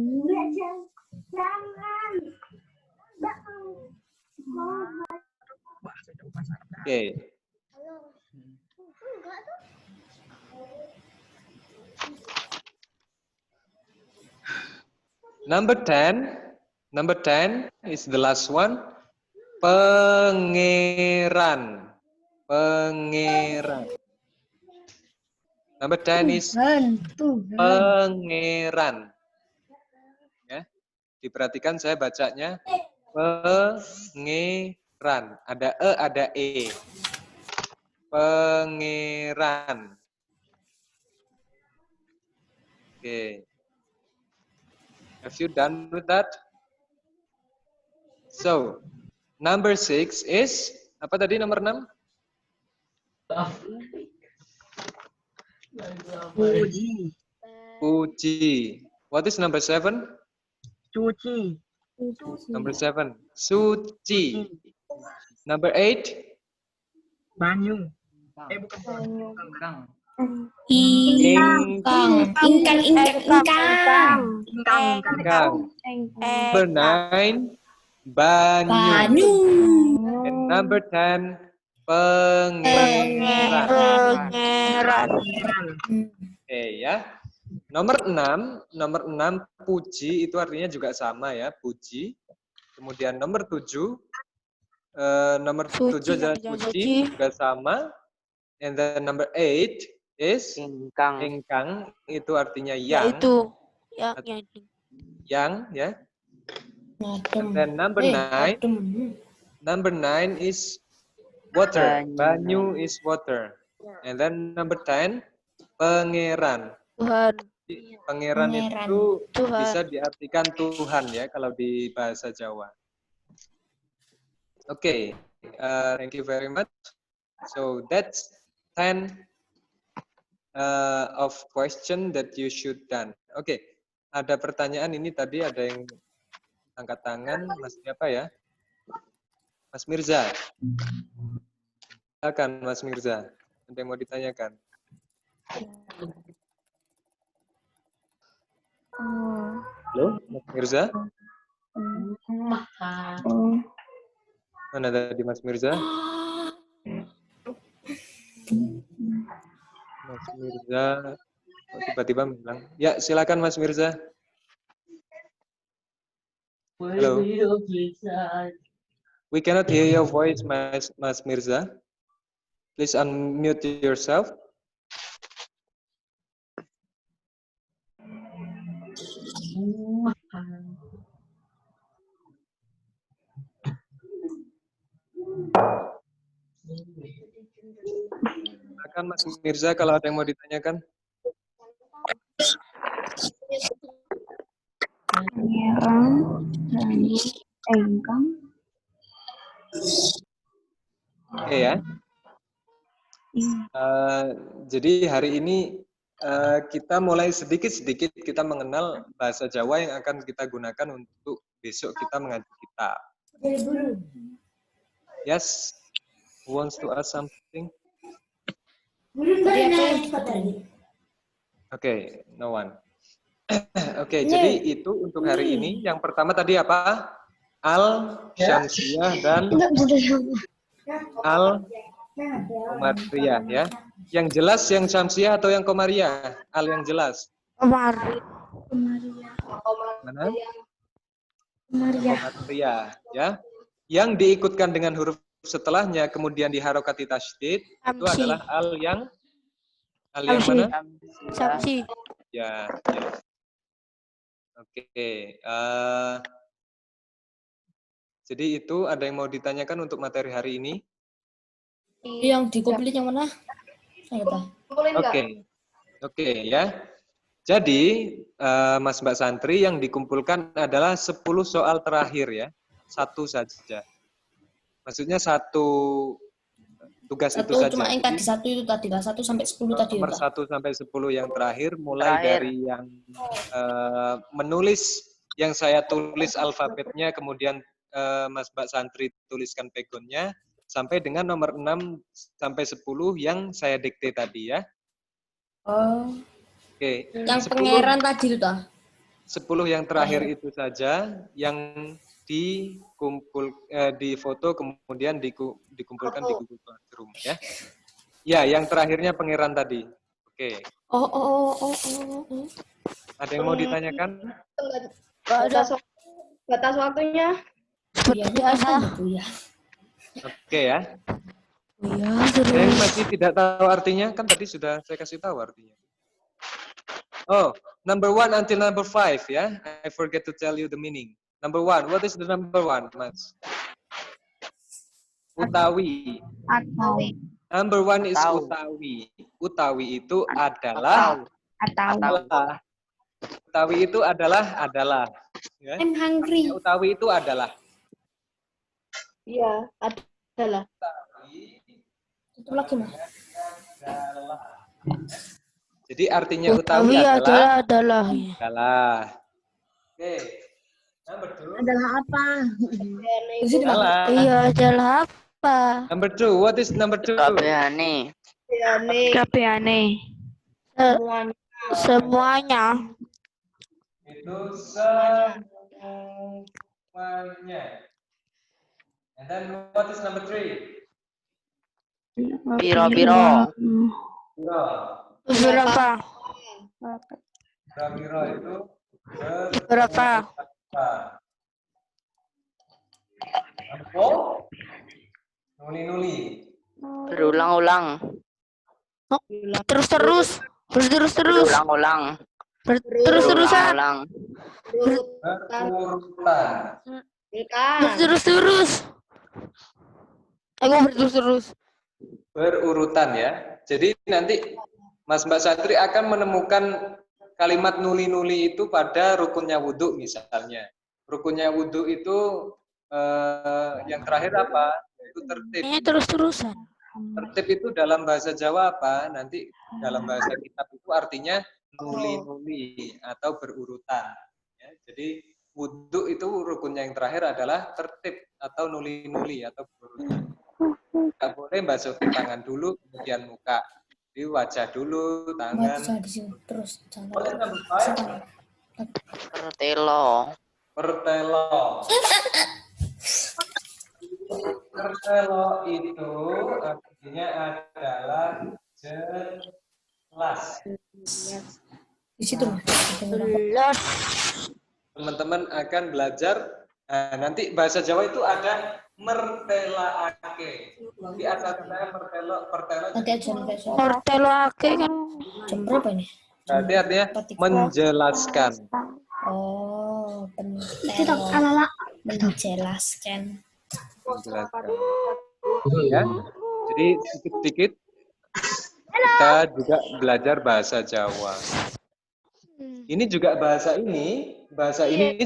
Mbak mau. Okay. Enggak tuh. Number 10 is the last one. Pangeran. Pangeran. Number 10 is pangeran. Ya. Diperhatikan saya bacanya pangeran. Ada e, ada e. Pangeran. Oke. Have you done with that? So, number 6 is, apa tadi nomor 6? Puji. Puji. What is number 7? Cuci. Number 7. Suci. Number 8? Banyu. Bukan Banyu. Ingkang. Ingkang. Ingkang. Number 9? Banyu. And number 10? Pangeran. Pangeran. Oke ya. Nomor 6 puji itu artinya juga sama ya, puji. Kemudian nomor 7 nomor 7 adalah puji juga sama. And then number 8 is Ingkang. ingkang, itu artinya yang. Itu. Yang ya. And then number 9 is water. Banyu is water. And then number 10 pangeran. Tuhan. Pangeran itu Tuhan. bisa diartikan Tuhan ya kalau di bahasa Jawa. Oke, thank you very much. So that's 10 of question that you should done. Oke, ada pertanyaan ini tadi ada yang angkat tangan, Mas siapa ya? Mas Mirza. Silakan Mas Mirza. Ada yang mau ditanyakan? Halo, Mas Mirza? Mana tadi Mas Mirza? Mas Mirza kok tiba-tiba bilang. Ya, silakan Mas Mirza. Halo. We cannot hear your voice, Mas Mirza. Please unmute yourself. Silakan Mas Mirza kalau ada yang mau ditanyakan. Pangeran dan Engkang. Oke ya. Jadi hari ini kita mulai sedikit-sedikit kita mengenal bahasa Jawa yang akan kita gunakan untuk besok kita mengaji kitab. Yes, who wants to ask something? Oke, no one. Oke, jadi itu untuk hari ini. Yang pertama tadi apa? Al, Syamsiyah, dan Al Komariah ya. Yang jelas yang Syamsiyah atau yang Komariah? Al yang jelas. Mana? Komariah ya. Yang diikutkan dengan huruf setelahnya kemudian diharokati tasydid itu adalah al yang mana? Syamsi. Ya. Oke. Jadi itu ada yang mau ditanyakan untuk materi hari ini? Yang dikumpulin yang mana? Oke ya. Jadi Mas Mbak Santri yang dikumpulkan adalah 10 soal terakhir ya. Satu saja. Maksudnya satu tugas itu saja. Cuma yang tadi satu itu tadi lah, 1 sampai 10 tadi. Nomor 1 sampai 10 yang terakhir, mulai dari yang menulis yang saya tulis alfabetnya, kemudian Mas Mbak Santri tuliskan pegonnya, sampai dengan nomor 6 sampai 10 yang saya dikte tadi ya. Oke. Yang pangeran tadi itu toh? 10 yang terakhir itu saja yang di foto kemudian dikumpulkan di Google Classroom ya. Ya, yang terakhirnya pangeran tadi. Oke. Ada yang mau ditanyakan? Batas waktunya. Biasa. Oke ya. Yang masih tidak tahu artinya kan tadi sudah saya kasih tahu artinya. Oh, number 1 until number 5 ya. I forget to tell you the meaning. Number 1, what is the number 1, Mas? Utawi. Number 1 is utawi. Utawi itu adalah. Utawi itu adalah. Ya. I'm hungry. Utawi itu adalah. Iya, adalah. Itu lagi Mas. Jadi artinya utawi adalah. Oke. Adalah apa? Iya, adalah apa? Number 2, what is number 2? Kabeane. Semuanya. Itu semuanya. And then what is number 3? Biro. Berapa? Biro itu Berapa? Nuli. Berulang-ulang. Terus-terus. Berterus-terus. Berulang-ulang. Berterus-terusan. Berurutan. Berterus-terus. Aku berterus-terus. Berurutan ya. Jadi nanti Mas Mbak Santri akan menemukan kalimat nuli-nuli itu pada rukunnya wudhu misalnya. Rukunnya wudhu itu yang terakhir apa? Itu tertib. Ini terus-terusan. Tertib itu dalam bahasa Jawa apa? Nanti dalam bahasa kitab itu artinya nuli-nuli atau berurutan. Ya, jadi wudhu itu rukunnya yang terakhir adalah tertib atau nuli-nuli atau berurutan. Nggak boleh basuh tangan dulu, kemudian muka. Di wajah dulu, tangan. Terus Pertelo. Pertelo itu artinya adalah jelas. di situ. Teman-teman akan belajar. Nah, nanti bahasa Jawa itu ada mertelaake. Di atas saya pertelo. Nanti aja. Mertelo ake kan Jam berapa ini? Berarti artinya menjelaskan. Oh, Kita alala. menjelaskan. Menjelaskan. Ya. Jadi sedikit-sedikit kita juga belajar bahasa Jawa. Ini juga bahasa ini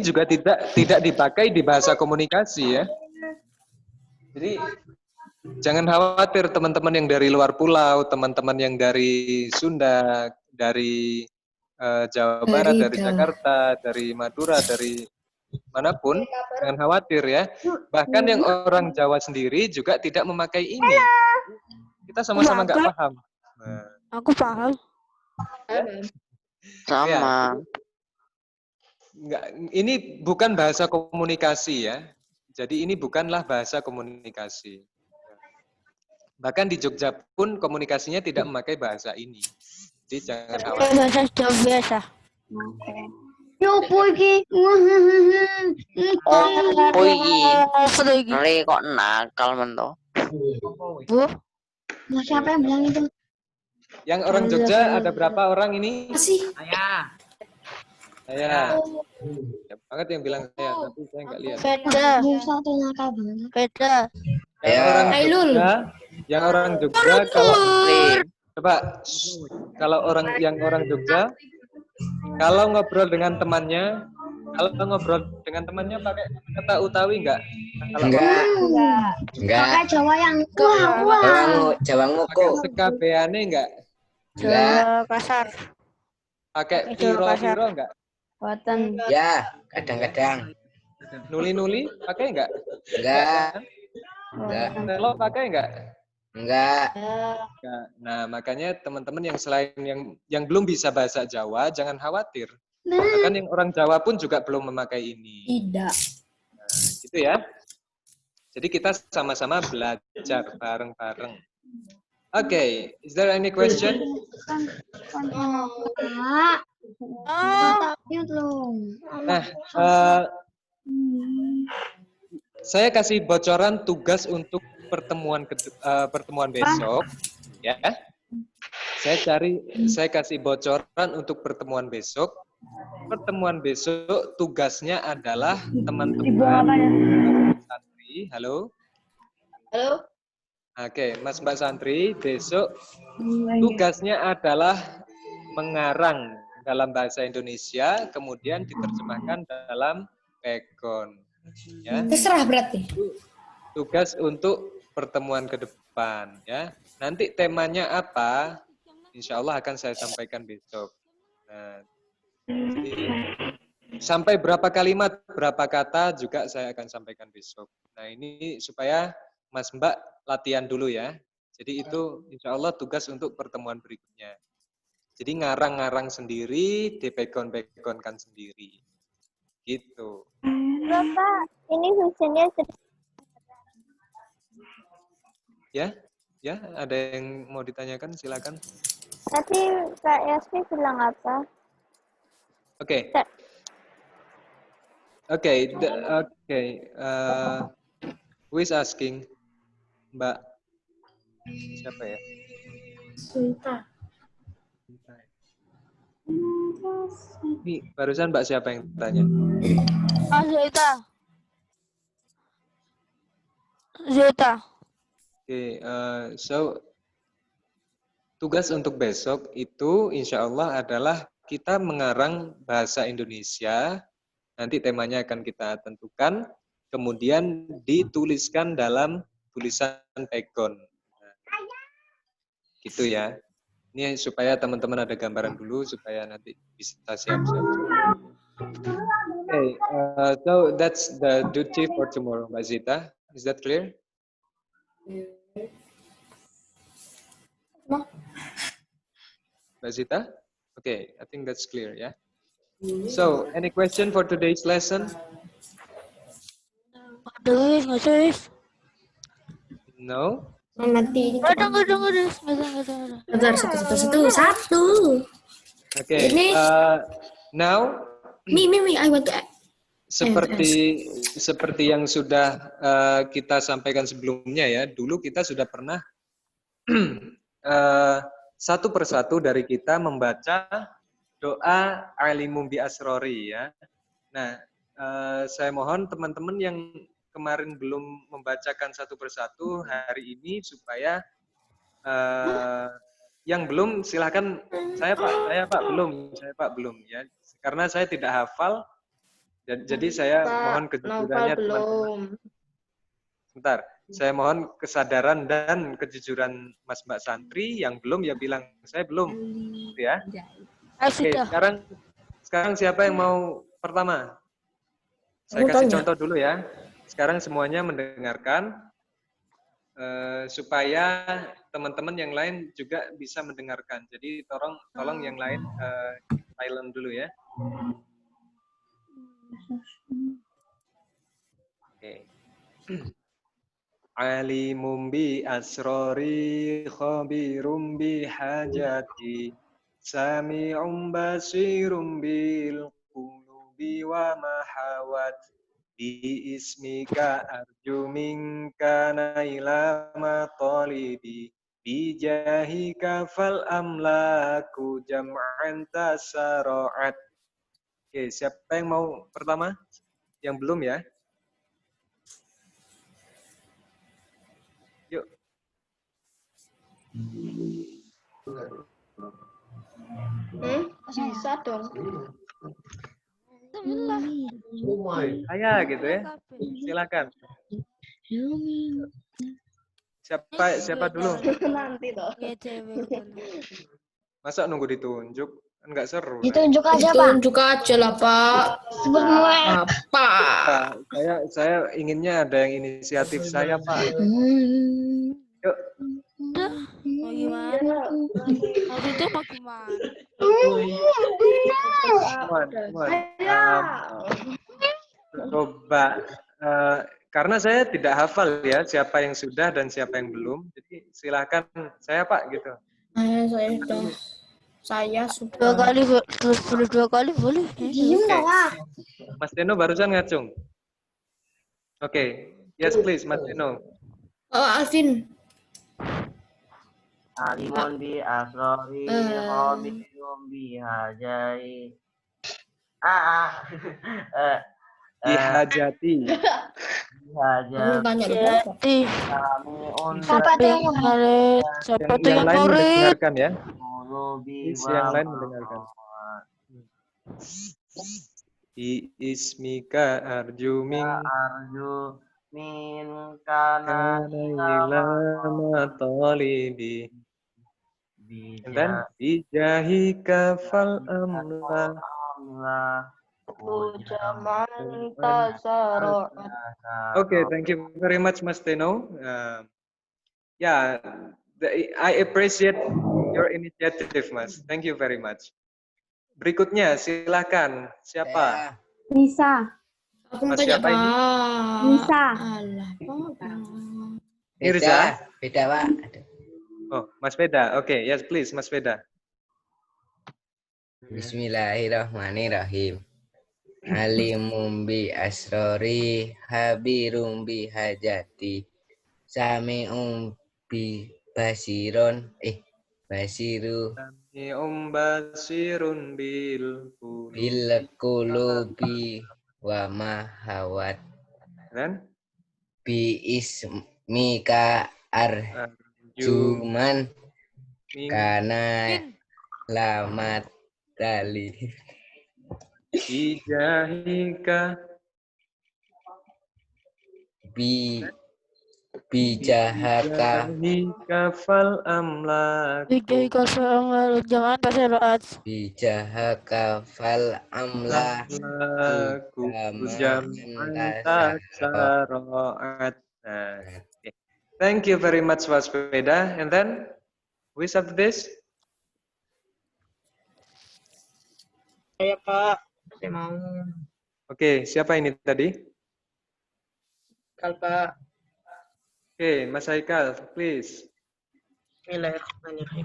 juga tidak dipakai di bahasa komunikasi ya. Jadi jangan khawatir teman-teman yang dari luar pulau, teman-teman yang dari Sunda, dari Jawa Barat, dari Jakarta, dari Madura, dari manapun, jangan khawatir ya. Bahkan yang orang Jawa sendiri juga tidak memakai ini. Kita sama-sama nggak paham. Nah, Aku paham. Sama. nggak, ini bukan bahasa komunikasi ya. Jadi ini bukanlah bahasa komunikasi. Bahkan di Jogja pun komunikasinya tidak memakai bahasa ini. Jadi jangan khawatir. Bahasa Jawa biasa. Yo iki. Oh iki. Apa lagi? Ngeri kok nakal mento. Bu, Nah, siapa yang bilang itu? Yang orang Jogja ada berapa orang ini? Masih. Saya. Saya. Ya, banget yang bilang saya, tapi saya nggak lihat. beda, Musa tuh nakal banget. beda. Yang orang Ailul. Jogja, yang orang Jogja kalau coba kalau yang orang Jogja kalau ngobrol dengan temannya pakai kata utawi enggak? Enggak. Pakai Jawa yang wah. Jawa Pakai ngoko. sekabeane enggak? Jawa kasar. Pakai Jawa kasar. piro-piro enggak? Buatan. Ya, kadang-kadang. Nuli-nuli pakai enggak? Enggak. Enggak. Telo pakai enggak? Enggak. Enggak. Nah, makanya teman-teman yang selain yang belum bisa bahasa Jawa jangan khawatir. Bahkan yang orang Jawa pun juga belum memakai ini. Tidak. Nah, gitu ya. Jadi kita sama-sama belajar bareng-bareng. Okay, is there any question? Nah, saya kasih bocoran tugas untuk pertemuan besok, ya. Saya kasih bocoran untuk pertemuan besok. Pertemuan besok tugasnya adalah teman-teman santri. Halo. Halo. Oke, Mas Mbak Santri, besok tugasnya adalah mengarang dalam bahasa Indonesia, kemudian diterjemahkan dalam pegon. Ya. Terserah berarti. Tugas untuk pertemuan ke depan. Ya. Nanti temanya apa, insya Allah akan saya sampaikan besok. Nah, jadi, sampai berapa kalimat, berapa kata juga saya akan sampaikan besok. Nah ini supaya Mas Mbak latihan dulu ya. Jadi itu insya Allah tugas untuk pertemuan berikutnya. Jadi ngarang-ngarang sendiri, dipegon-pegonkan sendiri. Gitu. Bapak, ini hujannya Ya, ya ada yang mau ditanyakan silakan. tadi Kak Yasmi bilang apa? Oke. Who is asking? Mbak siapa ya? Sultan. Ini barusan Mbak siapa yang tanya? Zeta. Oke, so tugas untuk besok itu insya Allah adalah kita mengarang bahasa Indonesia, nanti temanya akan kita tentukan, kemudian dituliskan dalam tulisan pegon. Nah, gitu ya. Ini supaya teman-teman ada gambaran dulu, supaya nanti bisa siap-siap. Okay, so that's the duty for tomorrow, Mbak Zita. Is that clear? Mbak Zita? Okay, I think that's clear, yeah. So, any question for today's lesson? No? Nanti. Ada. Bentar, satu. Okay. Ini. Now. Me, I want to. Seperti yang sudah kita sampaikan sebelumnya ya. Dulu kita sudah pernah satu persatu dari kita membaca doa alimum bi asrori ya. Nah, saya mohon teman-teman yang kemarin belum membacakan satu persatu hari ini supaya yang belum silahkan saya Pak belum ya, karena saya tidak hafal, jadi saya mohon kejujurannya teman-teman. Sebentar, saya mohon kesadaran dan kejujuran Mas Mbak Santri, yang belum ya bilang saya belum, gitu ya. Oke, sekarang siapa yang mau pertama? Saya kasih contoh dulu ya. Sekarang semuanya mendengarkan supaya teman-teman yang lain juga bisa mendengarkan. Jadi tolong yang lain silent dulu ya. Oke. Alimum bi asrori khabirum bi hajati sami'um basirum bil qulubi wa mahawat bi ismika arju minka naila matalibi bi jahika fal amlaku jam'an tasara'at. Oke, siapa yang mau pertama? Yang belum ya? Yuk. Bisa dong. Saya gitu ya. Silakan. Siapa dulu? Nanti toh. Masa nunggu ditunjuk? Kan nggak seru. Ditunjuk aja, Pak. Ditunjuk aja lah, Pak. Pak. Saya inginnya ada yang inisiatif saya, Pak. Yuk. Mau gimana? Mau itu mau gimana? Coba. Karena saya tidak hafal ya siapa yang sudah dan siapa yang belum. Jadi silakan saya, Pak, gitu. Saya sudah. Dua kali boleh. Mas Deno barusan ngacung. Oke. Yes, please, Mas Deno. Alvin. Alimun bi asrori khabirum bi hajai. Dihajati. Hajati. Siapa yang Yang lain mendengarkan ya. Yang lain mendengarkan. Di ismika arju min kana ilama talibi. And then bijahika fal amla. Okay, thank you very much, Mas Teno. I appreciate your initiative, Mas. Thank you very much. Berikutnya, silakan. Siapa? Nisa. Aku Mas tanya, siapa ini? Nisa. Mirza? Beda, Pak. Oh, Mas Veda. Oke, yes please, Mas Veda. Bismillahirrahmanirrahim. Alimum bi asrori habirum bi hajati sami'um bi basiron basiru Basirun bil qulubi wa mahawat dan bi ismika arjuman kana lamat dali bijahika bijahaka fal amlak Bijahika fal jangan tasyarat. bijahaka fal amlaku jam'an. Thank you very much, Mas Veda. And then who is after this? Saya, Pak. Saya mau. Oke, siapa ini tadi? Pak. Oke, Mas Haikal, please. Bismillahirrahmanirrahim.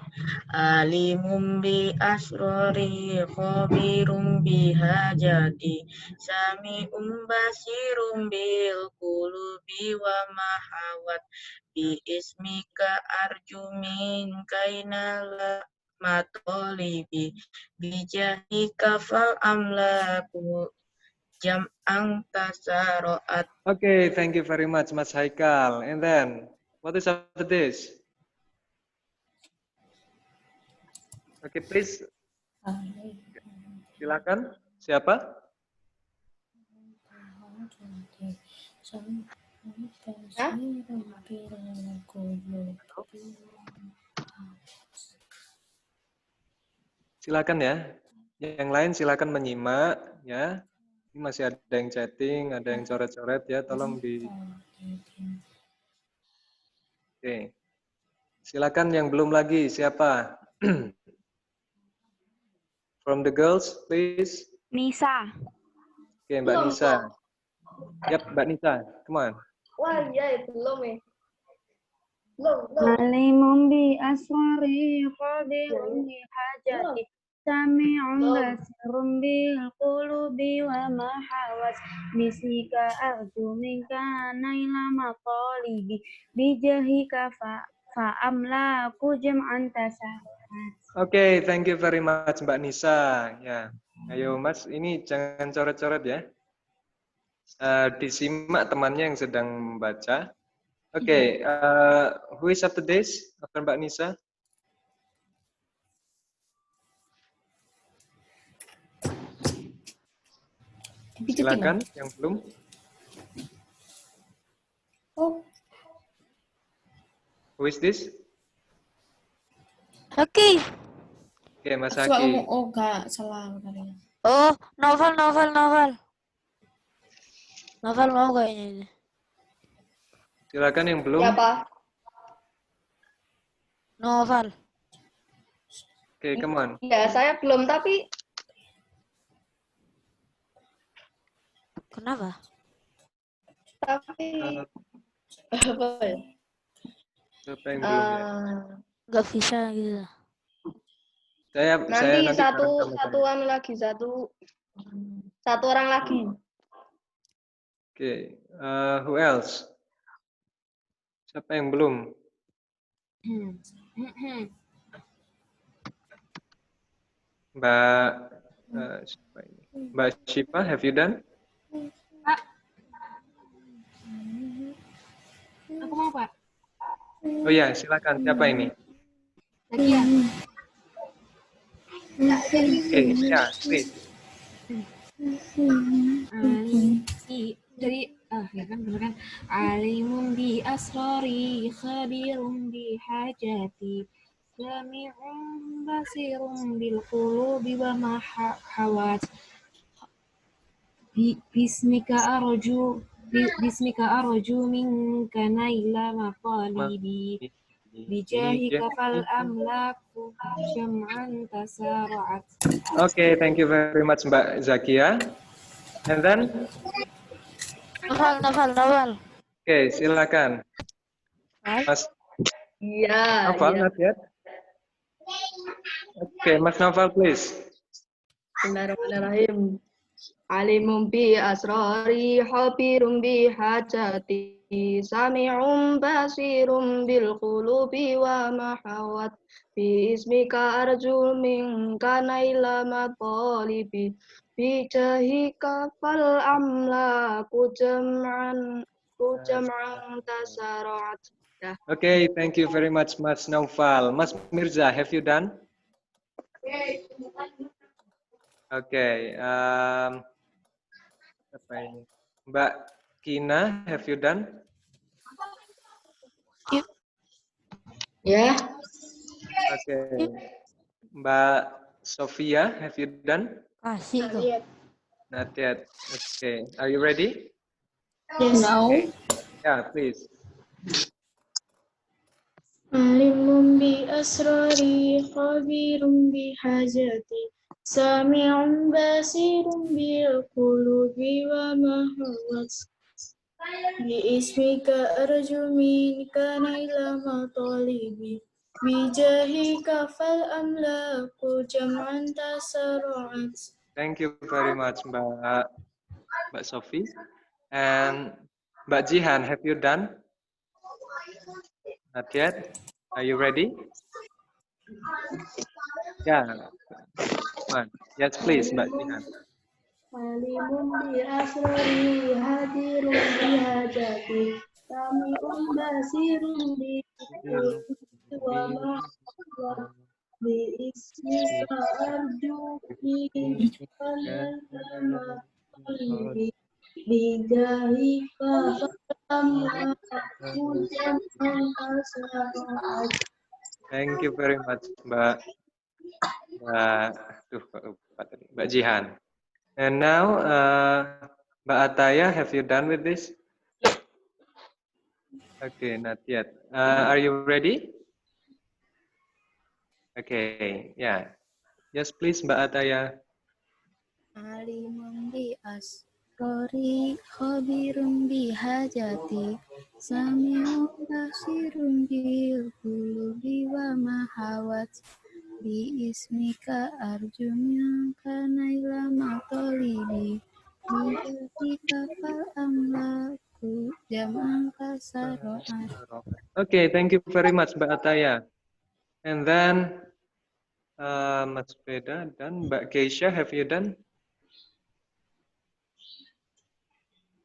Alimum bi asrori khabirum bi hajati sami'um basirum bil qulubi wa mahawat bi ismika arjumin kaina la matolibi bi jahika fal amlaku jam'an tasaro'at. Okay, thank you very much, Mas Haikal. And then, what is after this? Okay, please. Silakan. Siapa? Silakan ya. Yang lain silakan menyimak ya. Ini masih ada yang chatting, ada yang coret-coret ya. Tolong di. Oke. Silakan yang belum lagi siapa? From the girls, please. Nisa. Oke, Mbak Nisa. Yap, Mbak Nisa. Come on. Wah, iya, belum ya. Belum. Alimun bi asrari qadirun bi hajati sami'un basirun bil qulubi wa ma hawas bisika arju minka naila maqalibi bijahika fa'amlaku jam'an tasahat. Oke, thank you very much Mbak Nisa. Ya, ayo Mas, ini jangan coret-coret ya. Disimak temannya yang sedang membaca. Oke, who is after this? After Mbak Nisa? Silakan yang belum. Oh, Who is this? Haki. Oke, Mas coba Haki. ngomong. Oh, enggak, salah. Oh, novel. Novel mau kayaknya ini. Silakan yang belum. Siapa? Novel. Oke, come on. Ya, saya belum, tapi Kenapa? apa ya? Siapa yang belum ya? Gak bisa gitu. Saya Nanti bareng sama satu saya. anu lagi, satu orang lagi. Oke, who else? Siapa yang belum? Mbak siapa ini? Mbak Shipa, have you done? Aku mau, Pak. Oh ya, silakan. Siapa ini? Zakia. Oke, ya, please. Jadi ya kan bener kan, alimun bi asrari khabirun bi hajati sami'un basirun bil qulubi wa ma hawat bismika arju minka naila maqalibi bijahika fal amlaku jam'an tasara'at. Oke, thank you very much Mbak Zakia. And then? Novel. Oke, silakan. Mas Iya. Novel, not yet? Oke, Mas Novel, please. Bismillahirrahmanirrahim. Alimun bi asrari khabirun bi hajati sami'un basirun bil qulubi wa ma hawat bi ismika arju minka naila matalibi bi jahika fal amlaku jam'an tasarat. Oke, thank you very much Mas Novel. Mas Mirza, have you done? Oke, apa ini? Mbak Kina, have you done? Ya. Oke. Mbak Sofia, have you done? Kasih kok. Not yet. Okay. Are you ready? Yes. No. Okay. Yeah, please. Alimun bi asrari khabirun bi hajati sami'un basirun bil qulubi wa ma hawat bi ismika arju minka naila matalibi bijahika fal amlaku jam'an tasarru'at. Thank you very much Mbak Sofi. And Mbak Jihan, have you done? Not yet. Are you ready? Yeah. Come on. Yes, please, Mbak Jihan. alimun bi asrori hadirun bi hajati sami'un basirun bi wa ma bi ismika arju minkan lama qalbi bidahika fatamma hujan angkasa. Thank you very much, Mbak Mbak Jihan. And now, Mbak Ataya, have you done with this? Okay, not yet. Are you ready? Okay, yeah. Yes, please, Mbak Ataya. Alimun bi asrori khabirun bi hajati sami'un basirun bil qulubi wa mahawat bi ismika arjumya kanaila matolibi bidika fal amlaku jam'an kasaro'at. Okay, thank you very much, Mbak Ataya. And then, Mas Beda dan Mbak Keisha, have you done?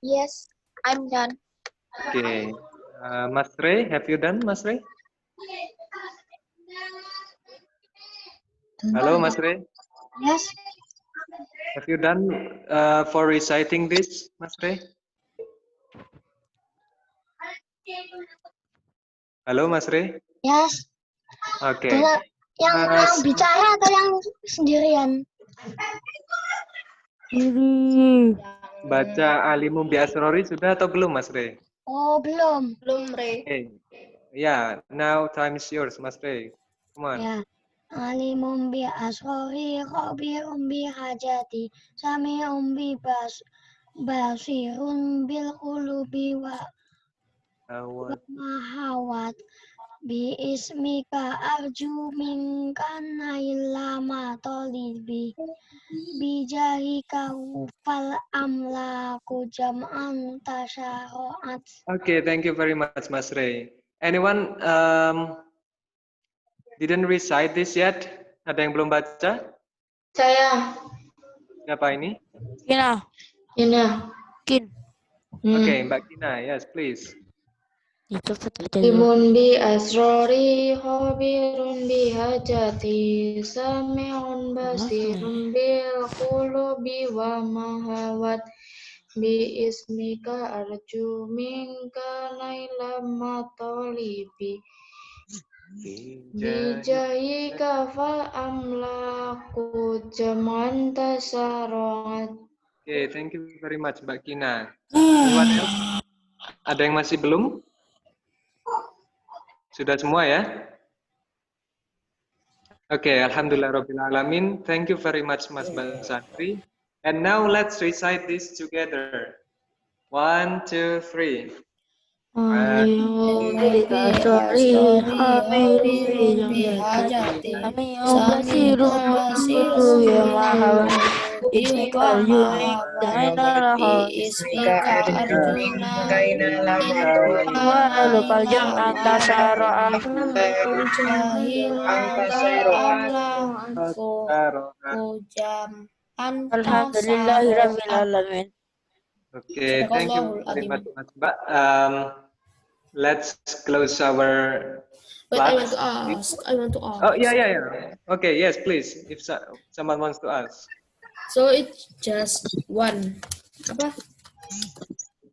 Yes, I'm done. Okay. Mas Ray, have you done, Mas Ray? Halo, Mas Ray. Yes. Have you done for reciting this, Mas Ray? Halo, Mas Ray. Yes. Oke. Yang bicara atau yang sendirian? Baca Alimum bi Asrori sudah atau belum, Mas Ray? Oh, belum. Belum, Ray. Okay. Yeah, now time is yours, Mas Ray. Come on. Ya. Alimun bi asrori khabirun bi hajati sami'un bi basirun bil qulubi wa mahawat bi ismika arju minkan nailama tolibi bijahika fal amlaku jam'an tasyaro'at. Okay, thank you very much, Mas Ray. Anyone didn't recite this yet? Ada yang belum baca? Saya. Siapa ini? Kina. Kina. Kin. Okay, Mbak Kina, yes, please. Alimun bi asrori khabirun bi hajati sami'un basirun bil qulubi wa mahawat bi ismika arju minka naila matolibi bijahika fal amlaku jaman tasaroat. Okay, thank you very much, Mbak Kina. Anyone else? Ada yang masih belum? Sudah semua ya? Okay, Alhamdulillahirrahmanirrahim. Thank you very much, Mas Basantri. And now let's recite this together. 1, 2, 3. Alimun bi asrori khabirun bi hajati sami'un basirun ya mahawat ismika arjuna Ismika arjuna wa lupal jam'an tasaro'at. Alhamdulillahirabbil alamin. Okay, thank you very much, Mbak. Let's close our class. I want to ask. Oh, yeah. Okay, yes, please. If someone wants to ask. So it's just one. Apa?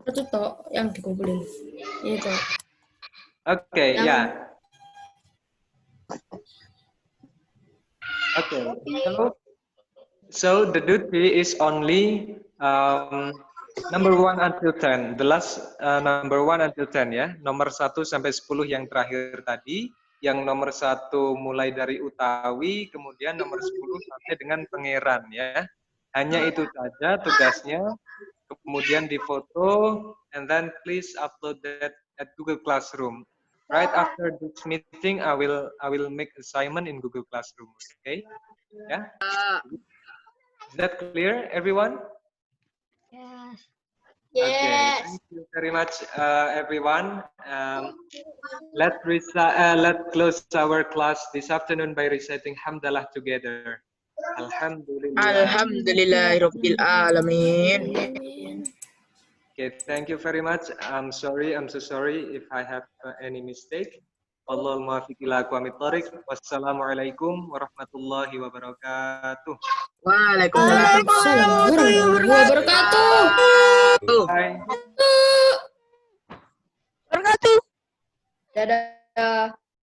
Satu toh yang dikumpulin. Itu. Okay, yeah. Okay. So the duty is only number 1 until 10. The last number 1 until 10 ya. Nomor 1 sampai 10 yang terakhir tadi. Yang nomor 1 mulai dari Utawi, kemudian nomor 10 sampai dengan Pangeran ya. Hanya itu saja tugasnya. Kemudian difoto, and then please upload that at Google Classroom. Right after this meeting, I will make assignment in Google Classroom. Okay? Yeah. Is that clear, everyone? Yes. Okay. Thank you very much, everyone. Let's close our class this afternoon by reciting Hamdalah together. Alhamdulillahirabbil alamin. Okay, thank you very much. I'm so sorry if I have any mistake. Wallahul muwaffiq ila aqwamit thoriq. Wassalamualaikum warahmatullahi wabarakatuh. Waalaikumsalam warahmatullahi wabarakatuh. Bye. Berkatu. Dadah.